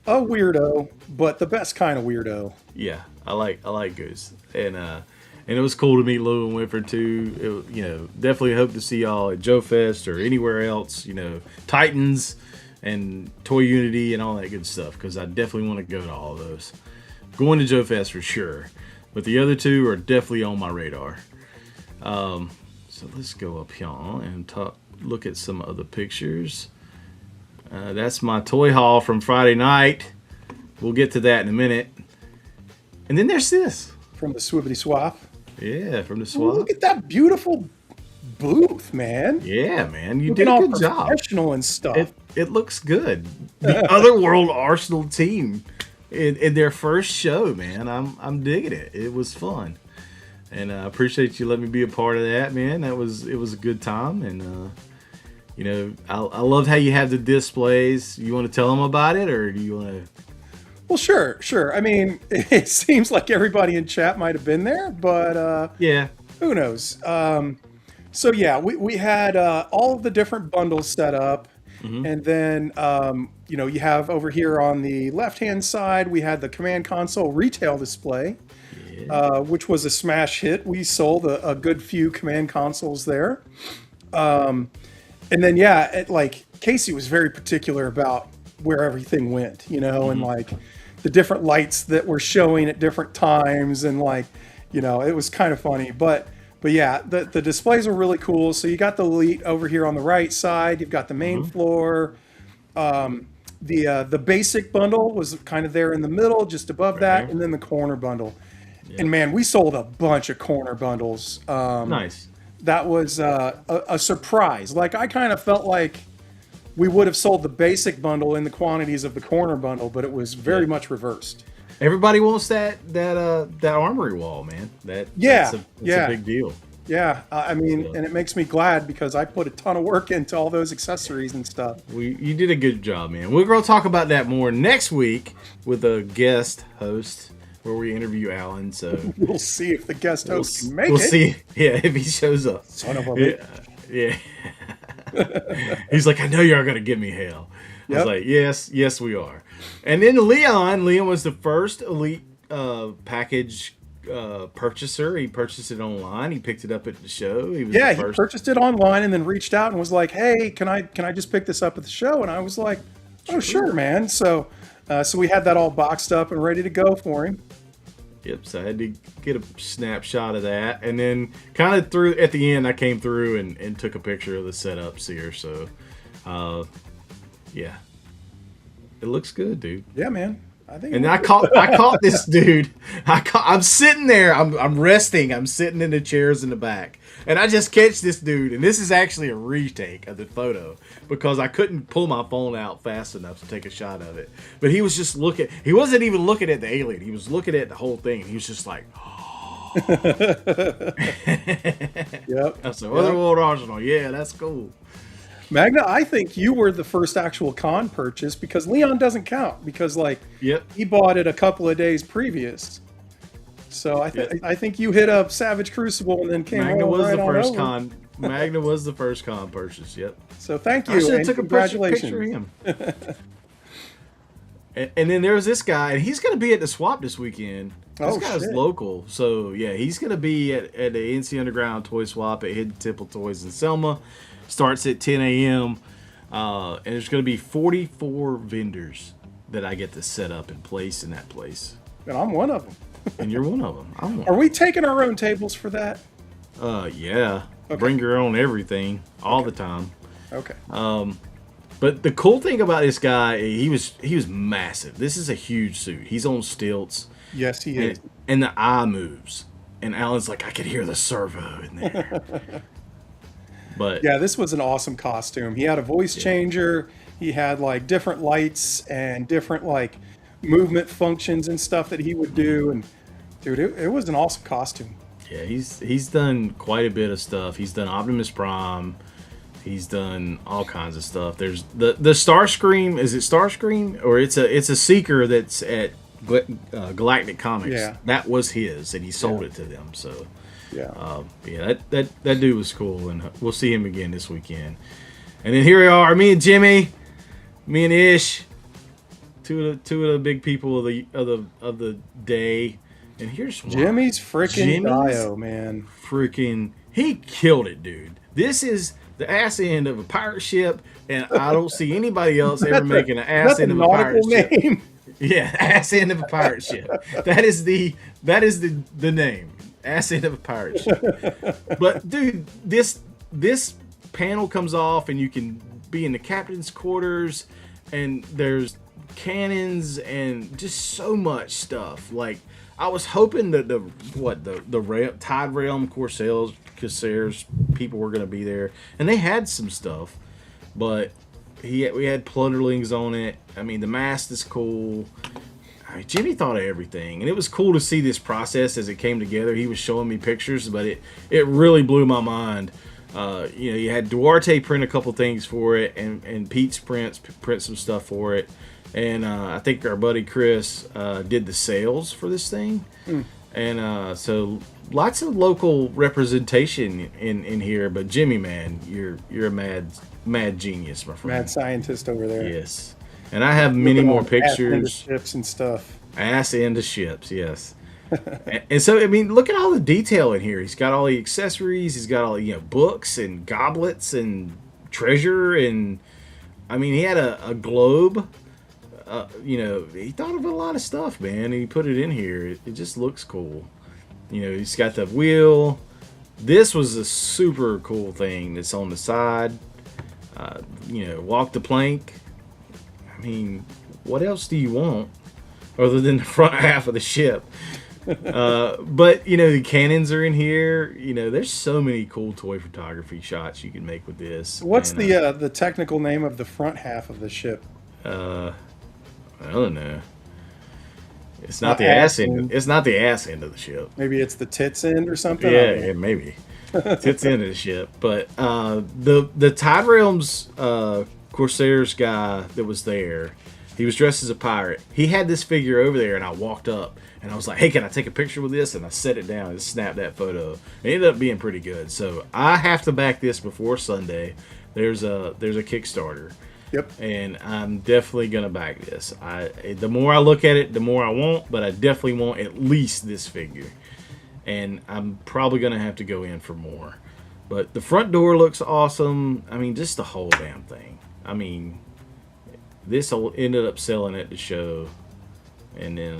a weirdo, but the best kind of weirdo. Yeah, I like Goose, and it was cool to meet Lou and Winford too. You know, definitely hope to see y'all at Joe Fest or anywhere else. You know, Titans and Toy Unity and all that good stuff, because I definitely want to go to all of those. Going to Joe Fest for sure, but the other two are definitely on my radar. So let's go up here and look at some other pictures. That's my toy haul from Friday night. We'll get to that in a minute. And then there's this. From the Swibbity Swap. Yeah, from the swap. Look at that beautiful booth, man. Yeah, man. You did a good job. Professional and stuff. It looks good. The Otherworld Arsenal team in their first show, man. I'm digging it. It was fun. And I appreciate you letting me be a part of that, man. It was a good time. And you know, I love how you have the displays. You want to tell them about it, or do you want to? Well, sure. I mean, it seems like everybody in chat might have been there, but yeah, who knows? So yeah, we had all of the different bundles set up, and then you know, you have over here on the left-hand side, we had the Command Console retail display, which was a smash hit. We sold a good few Command Consoles there. And then, like Casey was very particular about where everything went, you know, and like the different lights that were showing at different times. And like, you know, it was kind of funny, but yeah, the displays were really cool. So you got the Elite over here on the right side. You've got the main floor. The basic bundle was kind of there in the middle, just above that. And then the corner bundle. Yeah. And man, we sold a bunch of corner bundles. Nice. That was a surprise. Like, I kind of felt like we would have sold the basic bundle in the quantities of the corner bundle, but it was very much reversed. Everybody wants that armory wall, man. That's a big deal. Yeah, I mean, and it makes me glad because I put a ton of work into all those accessories and stuff. You did a good job, man. We're going to talk about that more next week with a guest host where we interview Alan. So we'll see if the guest host can make it. We'll see, if he shows up. Son of a bitch. Yeah. He's like, I know you're going to give me hell. I was like, yes, we are. And then Leon was the first Elite package purchaser. He purchased it online. He picked it up at the show. He purchased it online and then reached out and was like, hey, can I just pick this up at the show? And I was like, oh, sure, man. So we had that all boxed up and ready to go for him. Yep, so I had to get a snapshot of that. And then kind of at the end, I came through and took a picture of the setups here. So, yeah. It looks good, dude. Yeah, man. I think. And I caught this dude. I'm sitting there. I'm resting. I'm sitting in the chairs in the back, and I just catch this dude. And this is actually a retake of the photo because I couldn't pull my phone out fast enough to take a shot of it. But he was just looking. He wasn't even looking at the alien. He was looking at the whole thing. And he was just like, Yep. I said, Otherworld Arsenal. Yeah, that's cool. Magna, I think you were the first actual con purchase because Leon doesn't count because he bought it a couple of days previous. So I think you hit up Savage Crucible and then came Magna was right the on first over. con. Magna was the first con purchase. Yep. So thank I you should and have took a congratulations. picture of him. and then there's this guy, and he's going to be at the swap this weekend. This guy's local, so yeah, he's going to be at the NC Underground Toy Swap at Hidden Temple Toys in Selma. Starts at 10 a.m. And there's going to be 44 vendors that I get to set up and place in that place. And I'm one of them. And you're one of them. I'm one. Are we taking our own tables for that? Yeah. Okay. Bring your own everything all the time. Okay. But the cool thing about this guy, he was massive. This is a huge suit. He's on stilts. Yes, he is. And the eye moves. And Alan's like, I could hear the servo in there. But yeah, this was an awesome costume. He had a voice changer. He had like different lights and different like movement functions and stuff that he would do. And dude, it was an awesome costume. Yeah, he's done quite a bit of stuff. He's done Optimus Prime. He's done all kinds of stuff. There's the Starscream. Is it Starscream or it's a Seeker that's at Galactic Comics? Yeah, that was his, and he sold it to them. So yeah, that dude was cool, and we'll see him again this weekend. And then here we are, me and Jimmy, me and Ish, two of the big people of the day. And here's why. Jimmy's freaking Dio, man. Freaking, he killed it, dude. This is the ass end of a pirate ship, and I don't see anybody else ever making an ass end of a pirate ship. Yeah, ass end of a pirate ship. That is the name. Ass end of a pirate ship. But dude, this panel comes off, and you can be in the captain's quarters, and there's cannons and just so much stuff. Like, I was hoping that the Tide Realm Corsairs people were going to be there, and they had some stuff, but we had Plunderlings on it. I mean, the mast is cool. I mean, Jimmy thought of everything, and it was cool to see this process as it came together. He was showing me pictures, but it really blew my mind. You had Duarte print a couple things for it, and Pete's print some stuff for it. And I think our buddy Chris did the sales for this thing. And so lots of local representation in here. But Jimmy, man, you're a mad genius, my friend. Mad scientist over there. Yes. And I have many more pictures. Ass into ships and stuff. Ass into ships, yes. And so, I mean, look at all the detail in here. He's got all the accessories. He's got all books and goblets and treasure. And, I mean, he had a globe. He thought of a lot of stuff, man, and he put it in here. It just looks cool. He's got the wheel. This was a super cool thing that's on the side. Walk the plank. I mean, what else do you want other than the front half of the ship? But the cannons are in here. There's so many cool toy photography shots you can make with this. What's the technical name of the front half of the ship? I don't know. It's not the ass end. It's not the ass end of the ship. Maybe it's the tits end or something. Yeah, maybe tits end of the ship. But the Tide Realms Corsairs guy that was there, he was dressed as a pirate. He had this figure over there, and I walked up and I was like, "Hey, can I take a picture with this?" And I set it down and snapped that photo. It ended up being pretty good. So I have to back this before Sunday. There's a Kickstarter. Yep. And I'm definitely gonna back this. The more I look at it, the more I want, but I definitely want at least this figure. And I'm probably gonna have to go in for more. But the front door looks awesome. I mean, just the whole damn thing. I mean, this ended up selling at the show. And then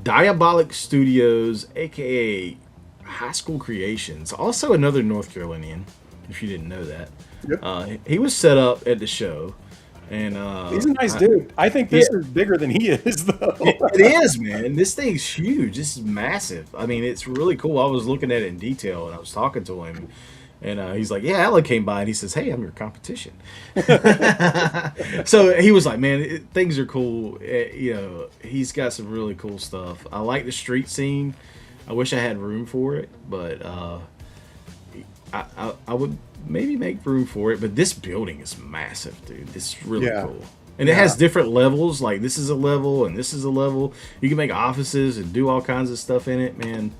Diabolic Studios, aka High School Creations, also another North Carolinian, if you didn't know that. Yep. He was set up at the show. And He's a nice dude. I think this is bigger than he is, though. it is, man. This thing's huge. This is massive. I mean, it's really cool. I was looking at it in detail, and I was talking to him, and he's like, "Yeah, Ella came by, and he says, hey, I'm your competition." So he was like, "Man, things are cool." You know, he's got some really cool stuff. I like the street scene. I wish I had room for it, but I would maybe make room for it. But this building is massive, dude. It's really cool. And it has different levels. Like, this is a level and this is a level. You can make offices and do all kinds of stuff in it, man.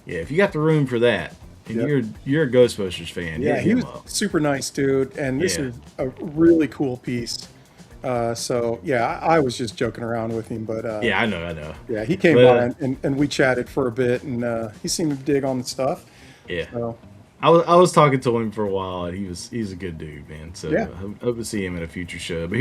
Yeah, if you got the room for that, and you're a Ghostbusters fan, yeah, he was super nice, dude. And this is a really cool piece. So yeah, I was just joking around with him, but yeah, I know. Yeah, he came by and we chatted for a bit, and he seemed to dig on the stuff. Yeah. So. I was talking to him for a while, and he's a good dude, man. So I hope to see him in a future show. But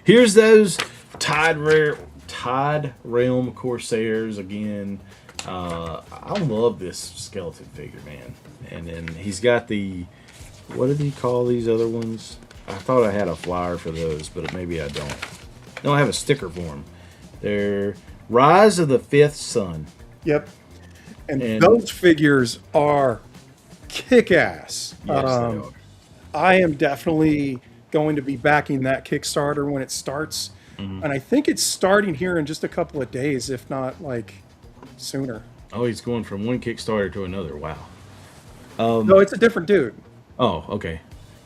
here's those Tide Realm Corsairs again. I love this skeleton figure, man. And then he's got the, what did he call these other ones? I thought I had a flyer for those, but maybe I don't. No, I have a sticker for them. They're Rise of the Fifth Sun. Yep. And those figures are kick-ass. Yes, they are. I am definitely going to be backing that Kickstarter when it starts. And I think it's starting here in just a couple of days, if not like sooner. Oh, he's going from one Kickstarter to another. Wow. No, it's a different dude. Oh, okay.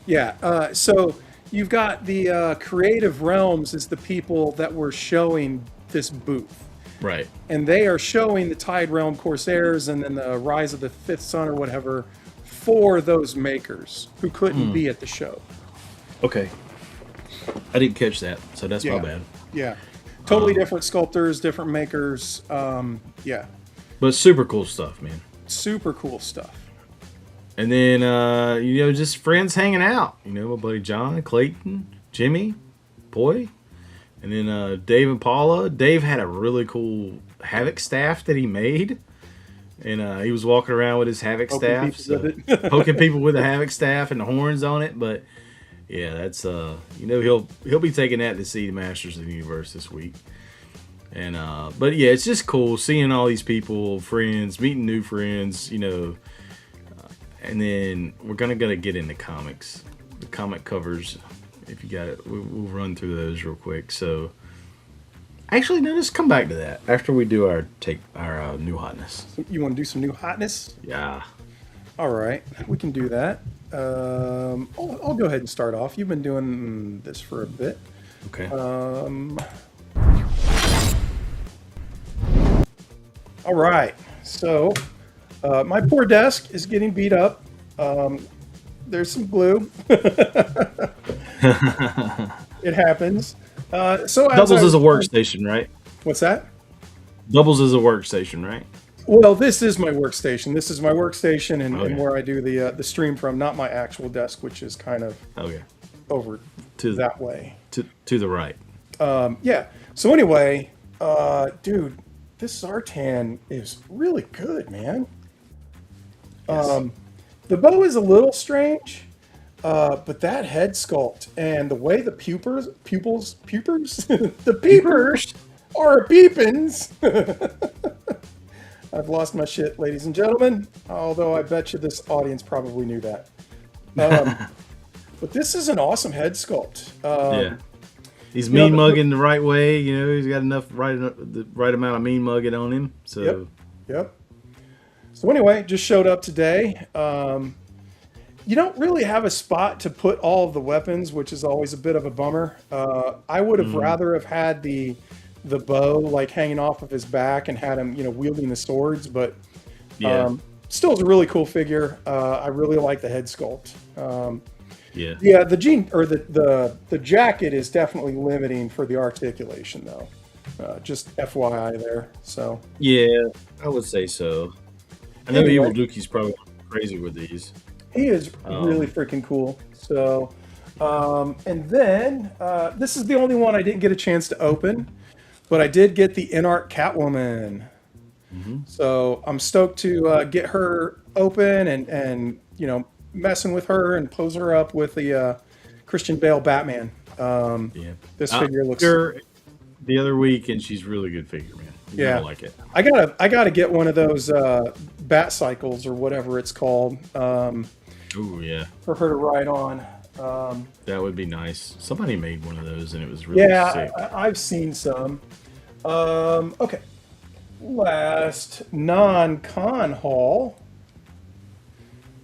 Yeah. So you've got the Creative Realms is the people that were showing this booth. Right. And they are showing the Tide Realm Corsairs and then the Rise of the Fifth Sun or whatever for those makers who couldn't be at the show. Okay. I didn't catch that, so that's my bad. Yeah. Totally different sculptors, different makers. Yeah. But super cool stuff, man. Super cool stuff. And then, just friends hanging out. You know, my buddy John, Clayton, Jimmy, Boy. And then Dave and Paula. Dave had a really cool Havoc staff that he made. And he was walking around with his Havoc staff. Poking people with the Havoc staff and the horns on it. But, yeah, that's, he'll be taking that to see the Masters of the Universe this week. And, but, yeah, it's just cool seeing all these people, friends, meeting new friends, and then we're gonna get into comics, the comic covers. If you got it, we'll run through those real quick. So, actually, no, let's come back to that after we do our new hotness. You want to do some new hotness? Yeah. All right, we can do that. I'll go ahead and start off. You've been doing this for a bit. Okay. All right. So, my poor desk is getting beat up. There's some glue. It happens. So Doubles as a workstation, right? What's that? Doubles as a workstation, right? Well, this is my workstation. This is my workstation and where I do the stream from, not my actual desk, which is kind of over that way. To the right. Yeah. So anyway, dude, this Zartan is really good, man. Yes. The bow is a little strange, but that head sculpt and the way the pupils, the peepers are peepins. I've lost my shit, ladies and gentlemen, although I bet you this audience probably knew that. But this is an awesome head sculpt. Yeah. He's mean mugging the right way, he's got the right amount of mean mugging on him. So Yep. So anyway, just showed up today. You don't really have a spot to put all of the weapons, which is always a bit of a bummer. I would have rather have had the bow like hanging off of his back and had him, wielding the swords, but still is a really cool figure. I really like the head sculpt. Yeah, the jean or the jacket is definitely limiting for the articulation though. Just FYI there. So yeah, I would say so. I know Evil Dookie's probably crazy with these. He is really freaking cool. So, and then this is the only one I didn't get a chance to open, but I did get the InArt Catwoman. So I'm stoked to get her open and messing with her and pose her up with the Christian Bale Batman. Yeah. This figure looks her the other week, and she's really good figure, man. You're yeah. gonna like it. I gotta get one of those bat cycles or whatever it's called Oh yeah, for her to ride on. that would be nice. Somebody made one of those, and it was really sick. I've seen some. Okay, last non-con haul.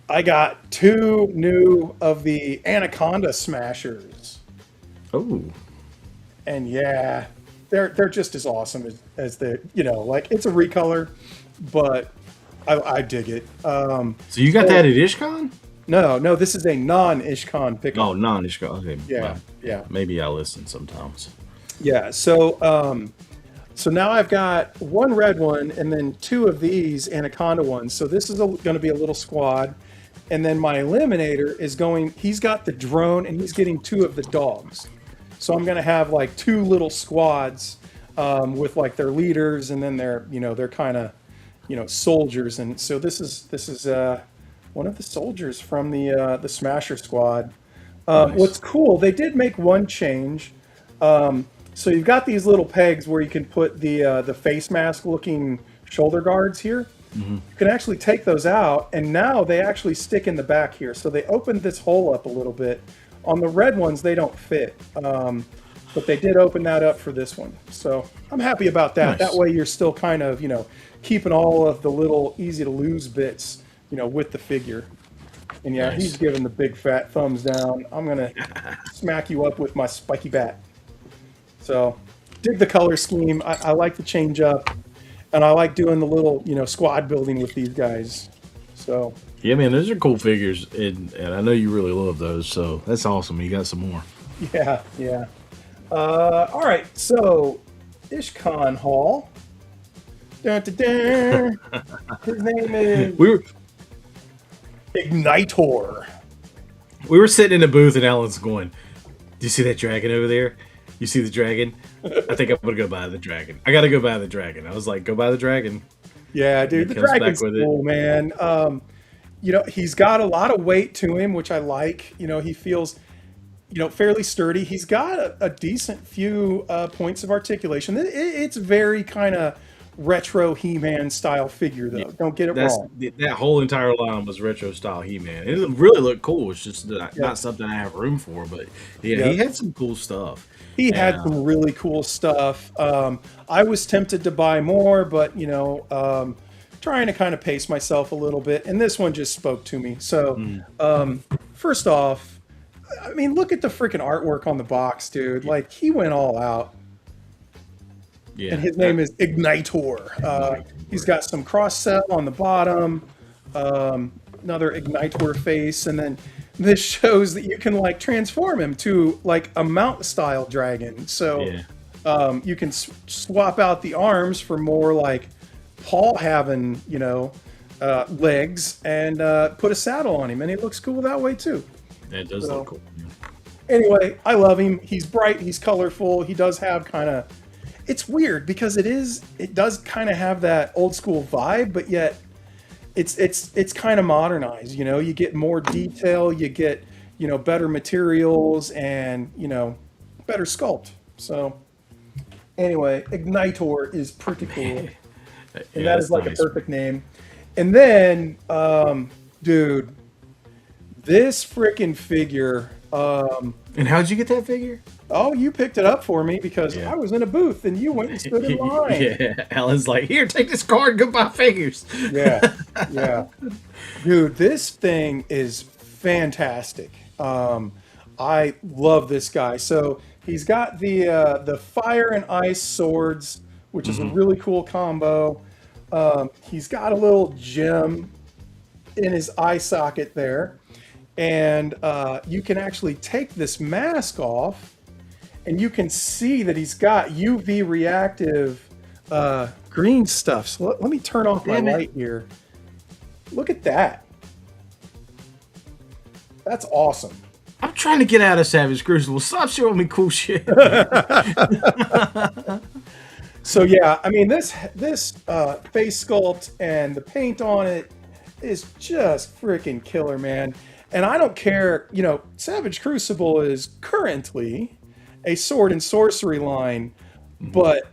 I got 2 new of the Anaconda Smashers. Oh, And yeah, they're just as awesome as the, like it's a recolor, but I dig it. so you got that at ISHCON? No, this is a non-ISHCON pickup. Oh, non-ISHCON. Okay. Yeah, Well, yeah, maybe I listen sometimes. yeah. So now I've got 1 red one and then 2 of these Anaconda ones. So this is going to be a little squad. And then my Eliminator is he's got the drone and he's getting 2 of the dogs. So I'm going to have like 2 little squads with like their leaders and then their kind of, soldiers. And so this is one of the soldiers from the Smasher squad. Nice. What's cool, they did make one change. So you've got these little pegs where you can put the face mask looking shoulder guards here. Mm-hmm. You can actually take those out, and now they actually stick in the back here. So they opened this hole up a little bit. On the red ones, they don't fit, but they did open that up for this one. So I'm happy about that. Nice. That way you're still kind of, keeping all of the little easy to lose bits, with the figure. And yeah, Nice. he's giving the big fat thumbs down. I'm going to smack you up with my spiky bat. So dig the color scheme. I like the change up. And I like doing the little, squad building with these guys. So Yeah, man, those are cool figures, and I know you really love those, so that's awesome. You got some more. yeah. All right, so ISHCON Hall. Dun, dun, dun. His name is Ignitor. We were sitting in a booth, and Alan's going, "Do you see that dragon over there? You see the dragon? I think I'm gonna go buy the dragon. I gotta go buy the dragon." I was like, "Go buy the dragon." Yeah, dude, the dragon's cool, man. He's got a lot of weight to him, which I like. He feels, fairly sturdy. He's got a decent few points of articulation. It's very kind of retro He-Man style figure, though. Yeah, don't get it wrong. That whole entire line was retro style He-Man. It really looked cool. It's just not something I have room for, but he had some cool stuff. He had some really cool stuff. I was tempted to buy more, but trying to kind of pace myself a little bit, and this one just spoke to me. So first off, I mean, look at the freaking artwork on the box, dude. Like, he went all out. Yeah, and his name is Ignitor. He's got some cross cell on the bottom, another Ignitor face, and then this shows that you can like transform him to like a mount style dragon. So you can swap out the arms for more like Paul having, legs, and put a saddle on him, and he looks cool that way too. That does look cool. Yeah. Anyway, I love him. He's bright. He's colorful. He does have kind of. It's weird because it does kind of have that old school vibe, but yet it's kind of modernized. You get more detail. You get better materials and better sculpt. So anyway, Ignitor is pretty cool. And that is like nice. A perfect name. And then, dude, this freaking figure. And how'd you get that figure? Oh, you picked it up for me because I was in a booth and you went and stood in line. Yeah, Alan's like, "Here, take this card, go buy figures." Yeah. Dude, this thing is fantastic. I love this guy. So he's got the fire and ice swords, which is a really cool combo. He's got a little gem in his eye socket there. And you can actually take this mask off, and you can see that he's got UV reactive green stuff. So let me turn off my light here. Look at that. That's awesome. I'm trying to get out of Savage Crucible. Stop showing me cool shit. So yeah, I mean this face sculpt and the paint on it is just freaking killer, man. And I don't care, Savage Crucible is currently a sword and sorcery line, but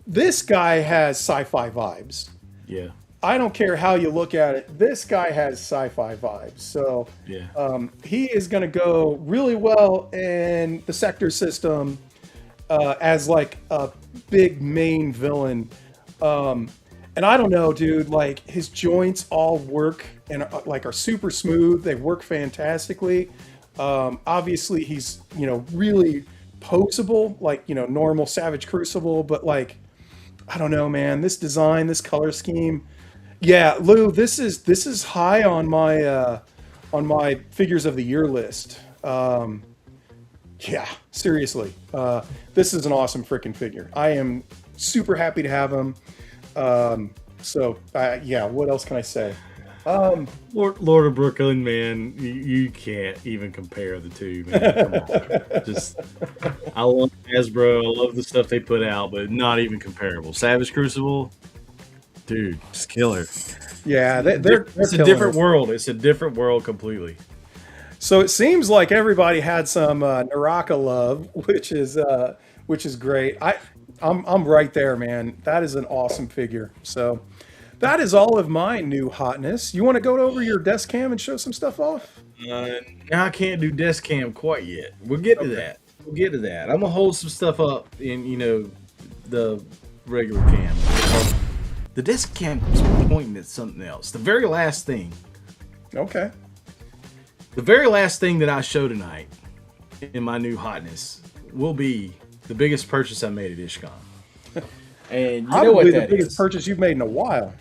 this guy has sci-fi vibes. Yeah. I don't care how you look at it. This guy has sci-fi vibes. So Yeah. he is going to go really well in the sector system as like a big main villain. And I don't know, dude, like his joints all work and like are super smooth. They work fantastically. Obviously he's, really poseable, like, normal Savage Crucible, but like, I don't know, man, this design, this color scheme. Yeah, Lou, this is high on my figures of the year list. Yeah, seriously. This is an awesome freaking figure. I am super happy to have him. Yeah, what else can I say? Lord of Brooklyn, man, you can't even compare the two, man. Come on. Just, I love Hasbro. I love the stuff they put out, but not even comparable. Savage Crucible, dude, just killer. Yeah, it's a different world. It's a different world completely. So it seems like everybody had some Naraka love, which is great. I'm right there, man. That is an awesome figure. So that is all of my new hotness. You want to go over your desk cam and show some stuff off? Now I can't do desk cam quite yet. We'll get to that. We'll get to that. I'm gonna hold some stuff up in the regular cam. The desk cam is pointing at something else. The very last thing. Okay. The very last thing that I show tonight in my new hotness will be the biggest purchase I made at ISHCON. And you know what that is? The biggest purchase you've made in a while.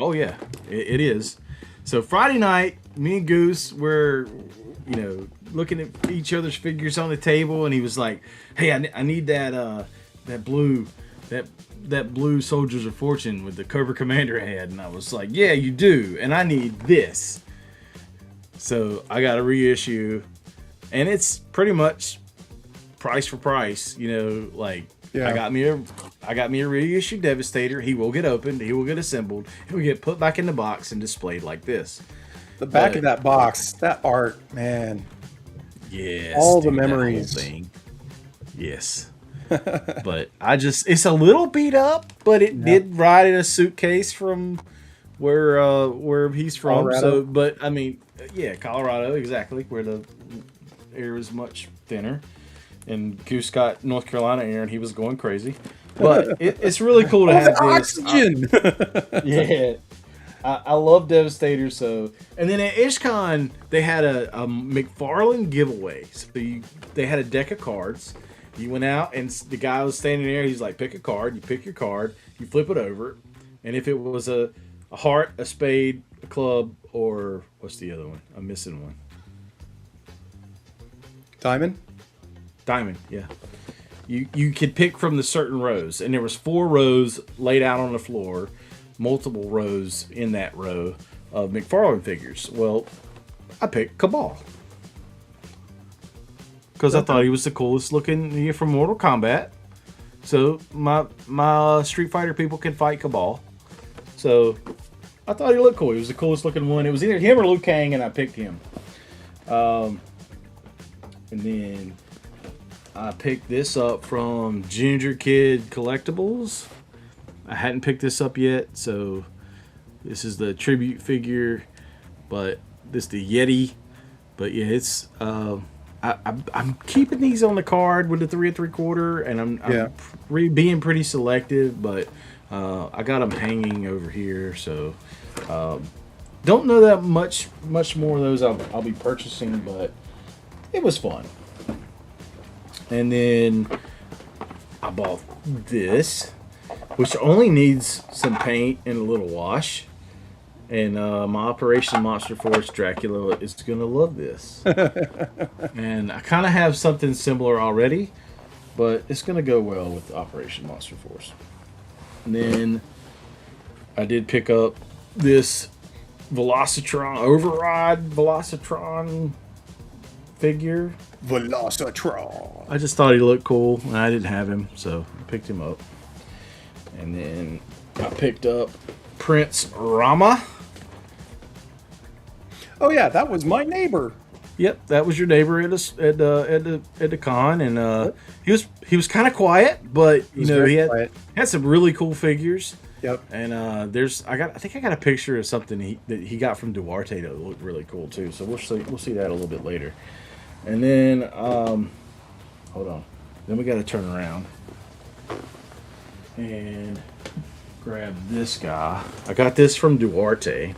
Oh yeah, it is. So Friday night, me and Goose were, looking at each other's figures on the table, and he was like, "Hey, I need that blue Soldiers of Fortune with the Cobra Commander head." And I was like, "Yeah, you do, and I need this." So I got a reissue, and it's pretty much price for price. I got me a reissue Devastator. He will get opened. He will get assembled. He will get put back in the box and displayed like this. The back of that box, that art, man. Yes. All the memories. Thing. Yes. But it's a little beat up, but it did ride in a suitcase from where he's from. Colorado. So, but I mean, yeah, Colorado, exactly, where the air is much thinner. And Goose got North Carolina air, and he was going crazy. But it's really cool to have this. Oxygen. Yeah, I love Devastator. So, and then at ISHCON they had a McFarlane giveaway. So they had a deck of cards. You went out, and the guy was standing there. He's like, "Pick a card." You pick your card. You flip it over, and if it was a heart, a spade, a club, or what's the other one? I'm missing one. Diamond, yeah. You could pick from the certain rows, and there was 4 rows laid out on the floor, multiple rows in that row of McFarlane figures. Well, I picked Cabal because I thought he was the coolest looking from Mortal Kombat. So my Street Fighter people can fight Cabal. So I thought he looked cool. He was the coolest looking one. It was either him or Liu Kang, and I picked him. And then I picked this up from Ginger Kid Collectibles. I hadn't picked this up yet, so this is the tribute figure, but this is the Yeti. But yeah, it's I'm keeping these on the card with the 3 3/4, and I'm being pretty selective, but I got them hanging over here, so don't know that much more of those I'll be purchasing, but it was fun. And then I bought this, which only needs some paint and a little wash. And my Operation Monster Force Dracula is going to love this. And I kind of have something similar already, but it's going to go well with Operation Monster Force. And then I did pick up this Override Velocitron figure. Velocitron. I just thought he looked cool, and I didn't have him, so I picked him up. And then I picked up Prince Rama. Oh yeah, that was my neighbor. Yep, that was your neighbor at the con, and he was kind of quiet, but you know he had some really cool figures. Yep. And I think I got a picture of something that he got from Duarte that looked really cool too. So we'll see that a little bit later. And then hold on, then we got to turn around and grab this guy. I got this from Duarte.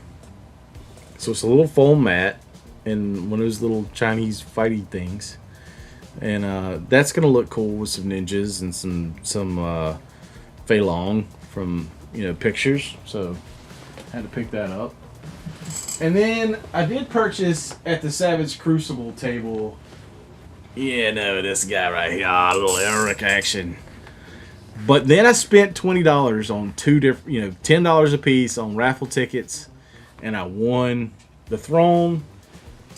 So it's a little foam mat and one of those little Chinese fighting things, and that's gonna look cool with some ninjas and some Fei Long from pictures. So I had to pick that up. And then I did purchase at the Savage Crucible table. Yeah, no, this guy right here, a little Eric action. But then I spent $20 on two different, $10 a piece on raffle tickets, and I won the throne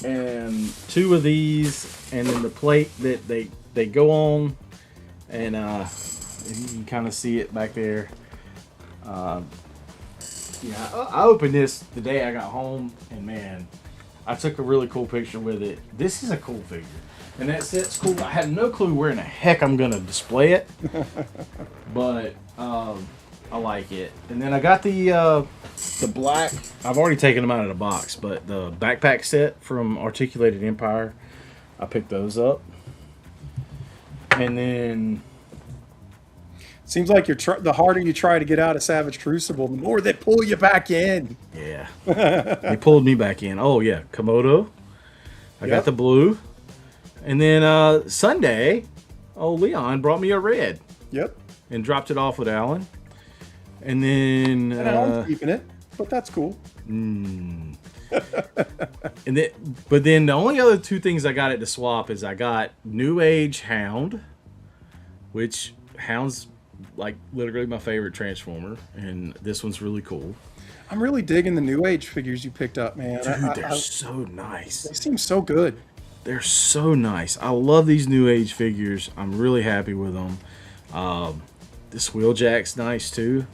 and two of these, and then the plate that they go on, and you can kind of see it back there. Yeah, I opened this the day I got home, and man, I took a really cool picture with it. This is a cool figure, and that set's cool. I had no clue where in the heck I'm gonna display it, but I like it. And then I got the black. I've already taken them out of the box, but the backpack set from Articulated Empire, I picked those up. And then seems like the harder you try to get out of Savage Crucible, the more they pull you back in. Yeah, they pulled me back in. Oh yeah, Komodo. I got the blue, and then Sunday, Leon brought me a red. Yep. And dropped it off with Alan. And then Alan's keeping it, but that's cool. And then the only other two things I got at the swap is I got New Age Hound, which Hound's like literally my favorite Transformer, and this one's really cool. I'm really digging the New Age figures you picked up, man. Dude, they're so nice. They seem so good. They're so nice. I love these New Age figures. I'm really happy with them. This Wheeljack's nice too.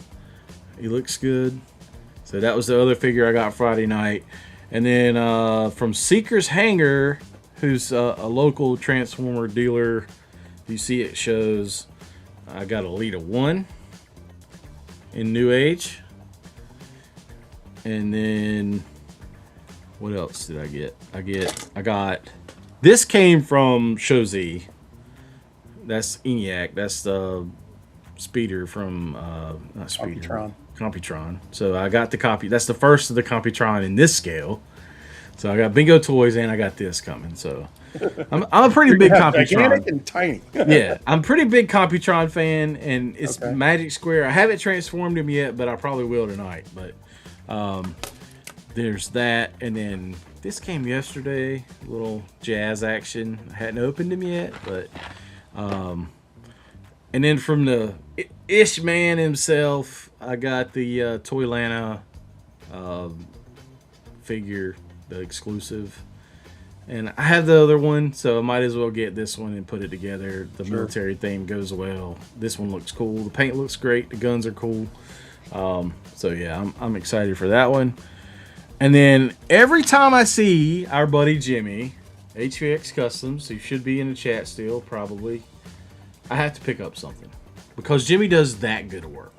He looks good. So that was the other figure I got Friday night. And then from Seeker's Hangar, who's a local Transformer dealer, you see it shows, I got Elita 1 in New Age. And then what else did I get? I got this came from Show Z. That's ENIAC. That's the speeder from not speeder, Computron. So I got the copy. That's the first of the Computron in this scale. So I got Bingo Toys and I got this coming. So I'm a pretty big Computron. Gigantic and tiny. Yeah, I'm a pretty big Computron fan, and it's Magic Square. I haven't transformed him yet, but I probably will tonight. But there's that, and then this came yesterday. Little Jazz Action. I hadn't opened him yet, but and then from the Ish Man himself, I got the Toylanta figure, the exclusive. And I have the other one, so I might as well get this one and put it together. The military theme goes well. This one looks cool. The paint looks great. The guns are cool. So yeah, I'm excited for that one. And then every time I see our buddy Jimmy, HVX Customs, who should be in the chat still probably, I have to pick up something because Jimmy does that good work.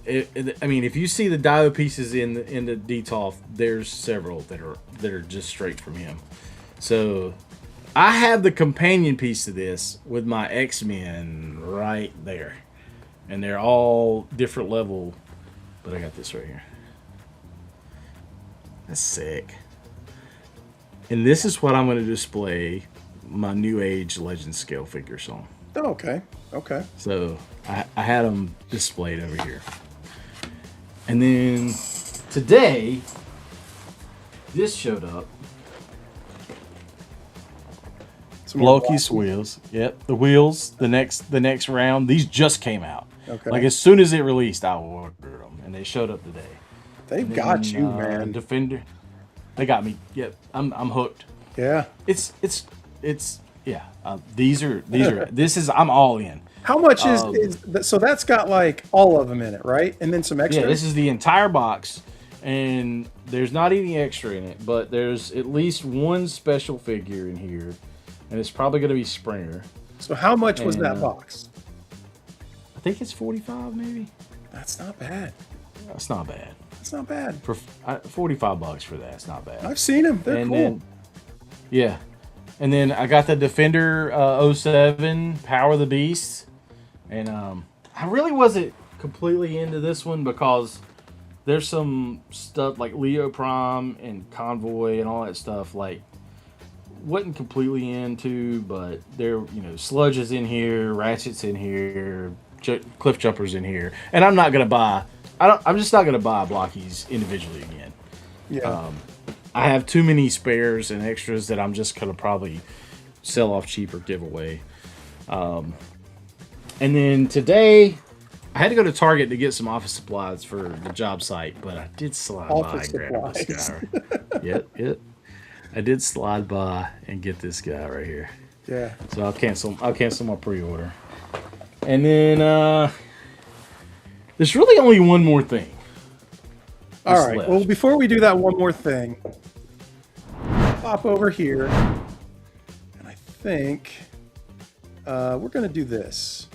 I mean, if you see the Dio pieces in the DTOF, there's several that are just straight from him. So I have the companion piece to this with my X-Men right there, and they're all different level. But I got this right here. That's sick. And this is what I'm going to display my New Age Legend scale figures on. Oh, okay. Okay. So I had them displayed over here. And then today, this showed up. Loki's wheels. Yep, the wheels. The next round. These just came out. Okay. Like as soon as it released, I ordered them, and they showed up today. They've got you, man. Defender. They got me. Yep, I'm hooked. Yeah. It's yeah. These are this is I'm all in. How much is so that's got like all of them in it, right? And then some extra. Yeah, this is the entire box, and there's not any extra in it, but there's at least one special figure in here, and it's probably going to be Springer. So how much was that box? I think it's 45, maybe. That's not bad. That's not bad. That's not bad. For $45 for that, it's not bad. I've seen them. They're cool. Then, yeah. And then I got the Defender 07 Power of the Beast. And I really wasn't completely into this one because there's some stuff like Leo Prime and Convoy and all that stuff like wasn't completely into, but there, Sludge is in here, Ratchet's in here, Cliff Jumper's in here. And I'm not going to buy, I'm just not going to buy Blockies individually again. Yeah. I have too many spares and extras that I'm just going to probably sell off cheap or give away. And then today, I had to go to Target to get some office supplies for the job site, but I did slide by and grab this guy. Yep. I did slide by and get this guy right here. Yeah. So I'll cancel my pre-order. And then there's really only one more thing. All right. Well, before we do that one more thing, pop over here, and I think we're going to do this.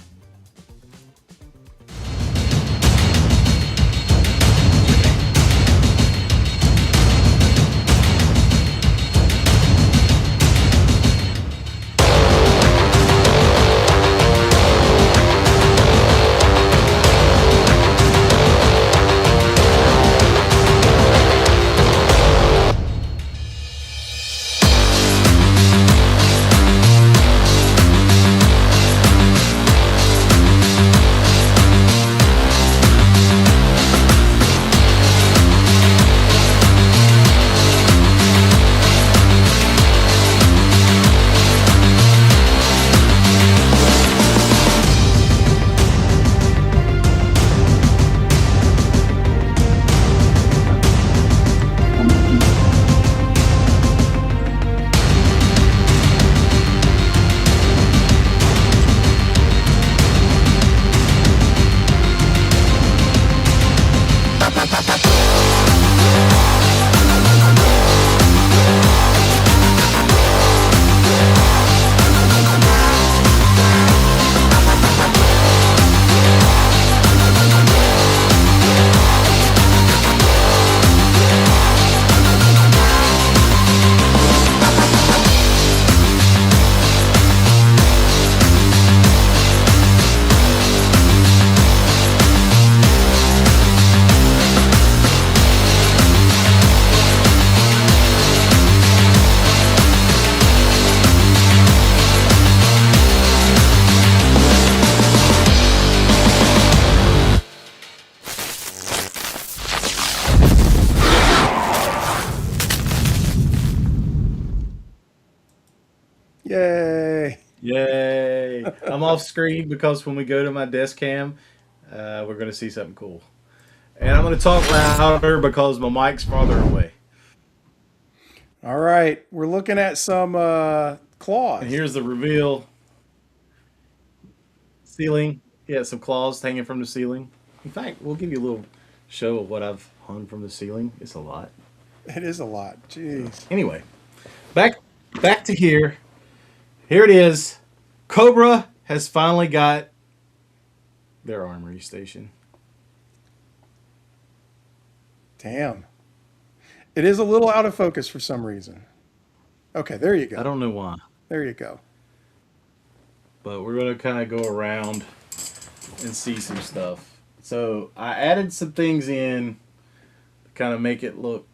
Yay. I'm off screen because when we go to my desk cam, we're going to see something cool. And I'm going to talk louder because my mic's farther away. All right. We're looking at some claws. And here's the reveal. Ceiling. Yeah, some claws hanging from the ceiling. In fact, we'll give you a little show of what I've hung from the ceiling. It's a lot. It is a lot. Jeez. Anyway, back to here. Here it is. Cobra has finally got their armory station. Damn. It is a little out of focus for some reason. Okay, there you go. I don't know why. There you go. But we're going to kind of go around and see some stuff. So I added some things in to kind of make it look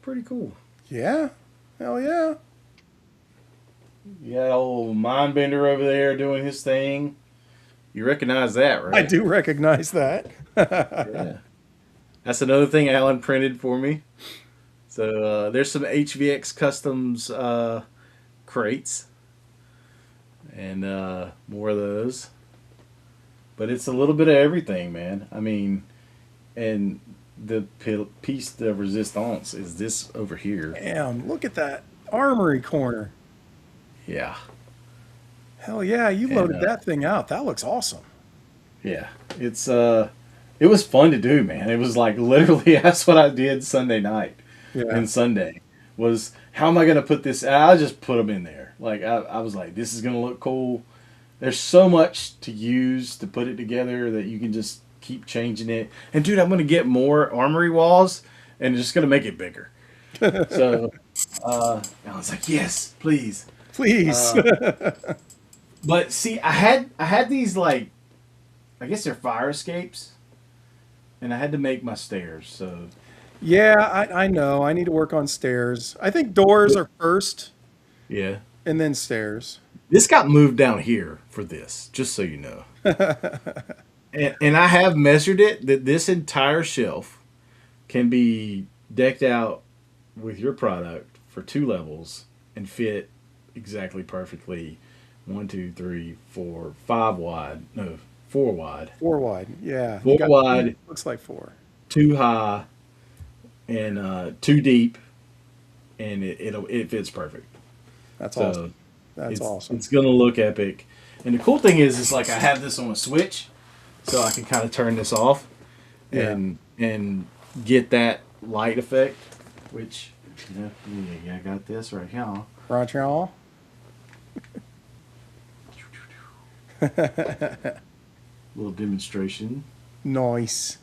pretty cool. Yeah. Hell yeah. You got old Mindbender over there doing his thing. You recognize that, right? I do recognize that. Yeah. That's another thing Alan printed for me. So there's some HVX Customs crates. And more of those. But it's a little bit of everything, man. I mean, and the piece de resistance is this over here. Damn, look at that armory corner. Yeah. Hell yeah, you loaded that thing out. That looks awesome. Yeah. It's it was fun to do, man. It was like literally that's what I did Sunday night and Sunday was how am I gonna put this? I just put them in there. Like I was like, this is gonna look cool. There's so much to use to put it together that you can just keep changing it. And dude, I'm gonna get more armory walls and just gonna make it bigger. So I was like, yes, please. Please. But see, I had these like, I guess they're fire escapes, and I had to make my stairs. So Yeah, I know. I need to work on stairs. I think doors are first yeah, and then stairs. this got moved down here for this, just so you know. And I have measured it that this entire shelf can be decked out with your product for 2 levels and fit exactly perfectly 1, 2, 3, 4, 5 wide. No, 4 wide. 4 wide. Yeah. 4 wide. Looks like 4. 2 high, and 2 deep, and it fits perfect. That's So awesome. That's awesome. It's gonna look epic. And the cool thing is like I have this on a switch, so I can kind of turn this off and get that light effect. Which yeah, I got this right here. Right, y'all. Little demonstration. Nice.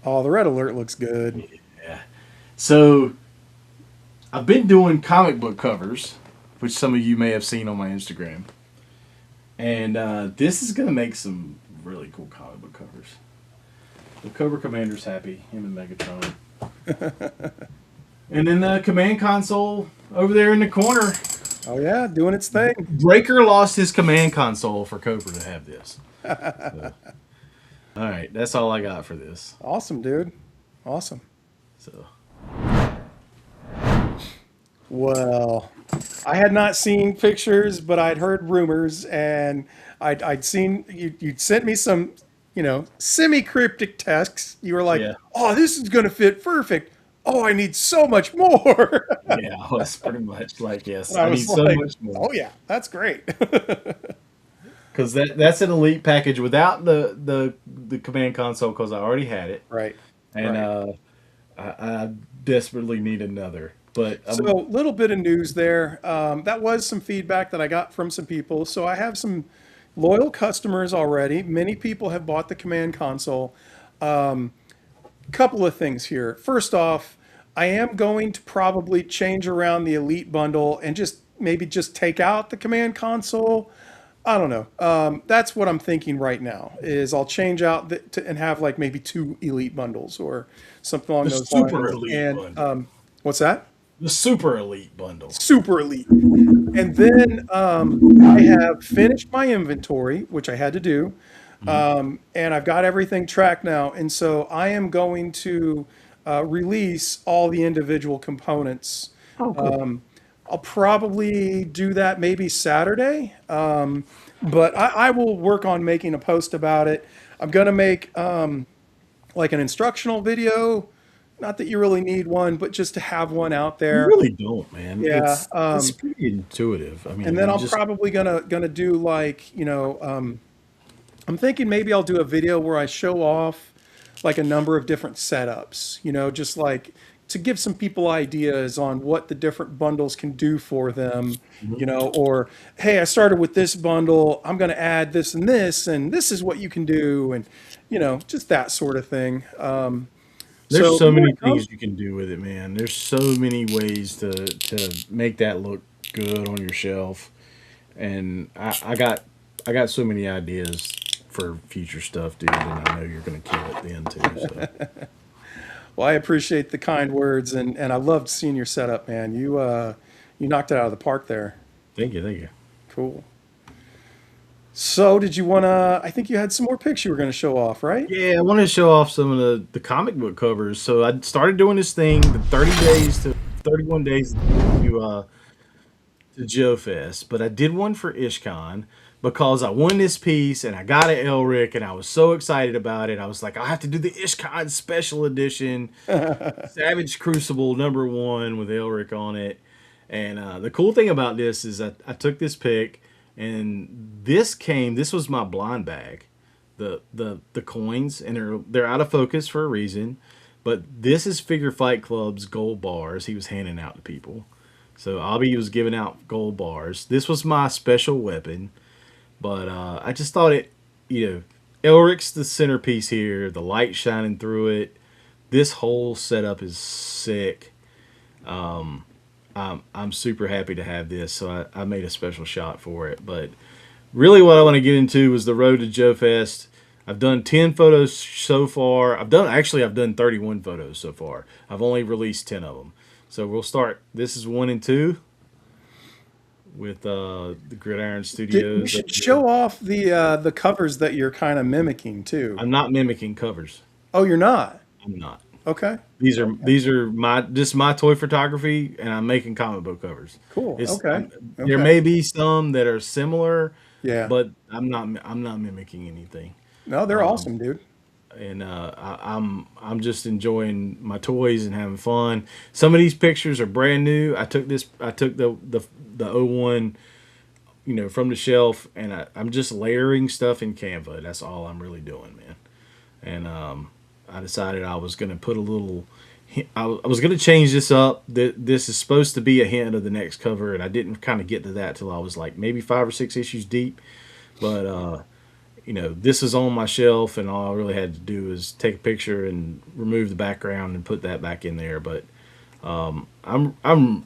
Oh, the red alert looks good. Yeah. So I've been doing comic book covers, which some of you may have seen on my Instagram. And this is going to make some really cool comic book covers. The Cobra Commander's happy, him and Megatron. And then the command console over there in the corner. Oh, yeah, doing its thing. Breaker lost his command console for Cobra to have this. So, all right, that's all I got for this. Awesome, dude. Awesome. So, well, I had not seen pictures, but I'd heard rumors, and I'd seen you'd sent me some, semi-cryptic texts. You were like, "Oh, this is gonna fit perfect. Oh, I need so much more." yeah, I was pretty much like, yes, I I need was so like, much more. "Oh yeah, that's great." Because that's an elite package without the command console because I already had it. Right. And I desperately need another. But so a little bit of news there. That was some feedback that I got from some people. So I have some loyal customers already. Many people have bought the command console. Couple of things here. First off, I am going to probably change around the elite bundle and maybe just take out the command console. I don't know. That's what I'm thinking right now. Is I'll change out and have like maybe 2 elite bundles or something along those lines. Super elite bundle. What's that? The super elite bundle. Super elite. And then I have finished my inventory, which I had to do, and I've got everything tracked now. And so I am going to release all the individual components. Oh, cool. I'll probably do that maybe Saturday, but I will work on making a post about it. I'm going to make like an instructional video. Not that you really need one, but just to have one out there. You really don't, man. Yeah, it's pretty intuitive. I mean, and then I'm probably gonna do like I'm thinking maybe I'll do a video where I show off like a number of different setups. Just like to give some people ideas on what the different bundles can do for them, or hey, I started with this bundle, I'm going to add this, and this is what you can do, and just that sort of thing. There's so many things you can do with it, man. There's so many ways to make that look good on your shelf, and I got so many ideas for future stuff, dude, and I know you're going to kill it then too. So. Well, I appreciate the kind words, and I loved seeing your setup, man. You knocked it out of the park there. Thank you. Cool. So, did you want to? I think you had some more pics you were going to show off, right? Yeah, I wanted to show off some of the comic book covers. So I started doing this thing, the 30 days to 31 days to Joe Fest, but I did one for ISHCON because I won this piece and I got an Elric and I was so excited about it. I was like, I have to do the ISHCON special edition, Savage Crucible #1 with Elric on it. And the cool thing about this is I took this pic, and this was my blind bag. the coins, and they're out of focus for a reason. But this is Figure Fight Club's gold bars he was handing out to people. So Abby was giving out gold bars. This was my special weapon, but I just thought Elric's the centerpiece here. The light shining through it. This whole setup is sick. I'm super happy to have this, so I made a special shot for it. But really, what I want to get into was the road to Joe Fest. I've done 10 photos so far. I've done 31 photos so far. I've only released 10 of them. So we'll start. This is 1 and 2 with the Gridiron Studios. You should show off the covers that you're kind of mimicking too. I'm not mimicking covers. Oh, you're not? I'm not. Okay. These are my toy photography, and I'm making comic book covers. Cool. Okay. There may be some that are similar. Yeah. But I'm not mimicking anything. No, they're awesome, dude. And I'm just enjoying my toys and having fun. Some of these pictures are brand new. I took the 01, from the shelf, and I'm just layering stuff in Canva. That's all I'm really doing, man. And I decided I was going to put a little. I was going to change this up. This is supposed to be a hint of the next cover, and I didn't kind of get to that till I was like maybe 5 or 6 issues deep. But this is on my shelf, and all I really had to do is take a picture and remove the background and put that back in there. But I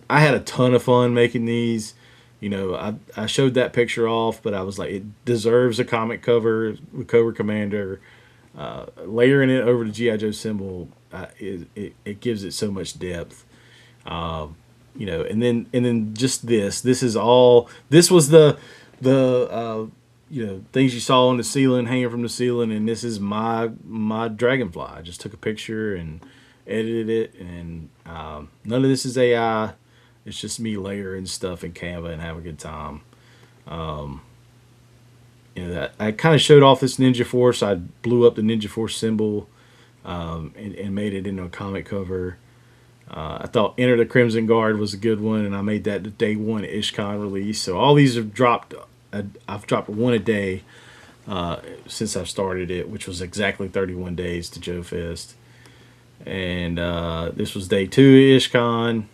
had a ton of fun making these. I showed that picture off, but I was like, it deserves a comic cover with Cobra Commander. Layering it over the G.I. Joe symbol, it gives it so much depth. And then just this is all. This was the things you saw on the ceiling, hanging from the ceiling, and this is my dragonfly. I just took a picture and edited it, and none of this is AI. It's just me layering stuff in Canva and having a good time. I kind of showed off this Ninja Force. I blew up the Ninja Force symbol and made it into a comic cover. I thought Enter the Crimson Guard was a good one, and I made that the day 1 ISHCON release. So all these have dropped. I've dropped one a day since I've started it, which was exactly 31 days to Joe Fest. And this was day 2 ISHCON.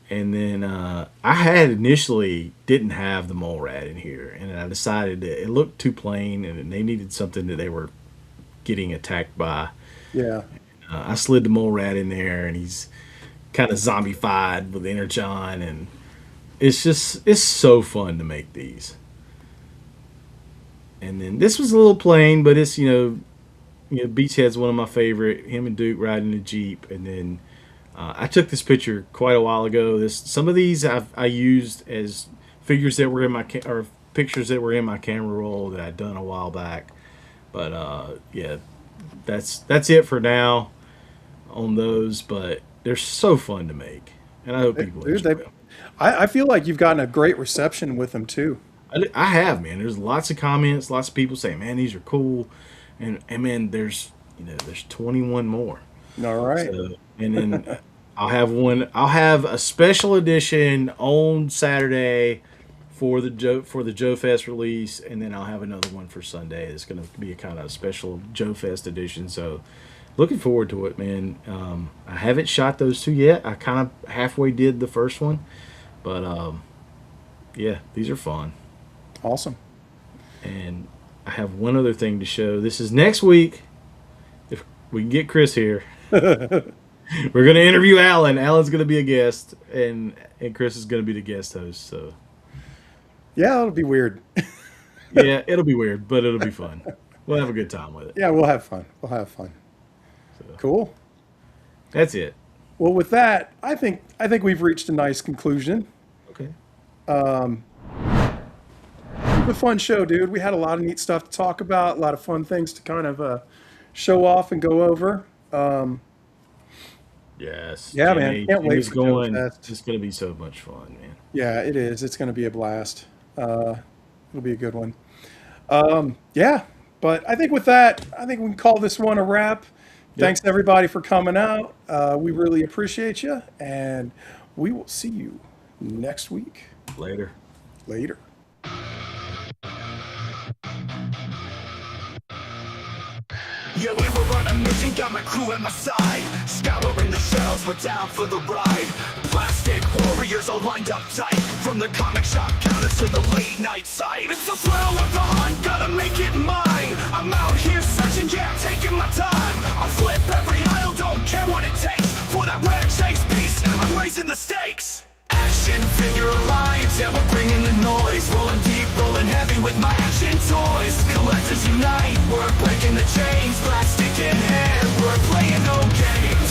And then I had initially didn't have the mole rat in here, and I decided that it looked too plain, and they needed something that they were getting attacked by. Yeah. I slid the mole rat in there, and he's kind of zombified with Energon, and it's so fun to make these. And then this was a little plain, but it's Beachhead's one of my favorite. Him and Duke riding the Jeep, and then. I took this picture quite a while ago. Some of these I used as figures that were in my or pictures that were in my camera roll that I'd done a while back. But yeah, that's it for now on those. But they're so fun to make, and I hope people enjoy them. I feel like you've gotten a great reception with them too. I have, man. There's lots of comments, lots of people saying, "Man, these are cool," and man, there's 21 more. All right. So, and then I'll have a special edition on Saturday for the Joe Fest release, and then I'll have another one for Sunday. It's going to be a kind of special Joe Fest edition. So, looking forward to it, man. I haven't shot those 2 yet. I kind of halfway did the first one, but yeah, these are fun. Awesome. And I have one other thing to show. This is next week. If we can get Chris here. We're going to interview Alan. Alan's going to be a guest, and Chris is going to be the guest host. So, yeah, it'll be weird. Yeah, it'll be weird, but it'll be fun. We'll have a good time with it. Yeah, we'll have fun. So, cool. That's it. Well, with that, I think we've reached a nice conclusion. Okay. A fun show, dude. We had a lot of neat stuff to talk about, a lot of fun things to kind of show off and go over. Yes. Yeah, man. Can't wait for going. Joe Fest. It's going to be so much fun, man. Yeah, it is. It's going to be a blast. It'll be a good one. Yeah, but I think with that, we can call this one a wrap. Yep. Thanks everybody for coming out. We really appreciate you, and we will see you next week. Later. Yeah, we were on a mission, got my crew at my side. Scouring the shells, we're down for the ride. Plastic warriors all lined up tight. From the comic shop counters to the late night site. It's the thrill of the hunt, gotta make it mine. I'm out here searching, yeah, taking my time. I'll flip every aisle, don't care what it takes. For that rare chase piece, I'm raising the stakes. Action figure alliance, yeah, we're bringing the noise. Rolling deep, rolling heavy with my action toys. Collectors unite, we're breaking the chains. Plastic in hand, we're playing no games.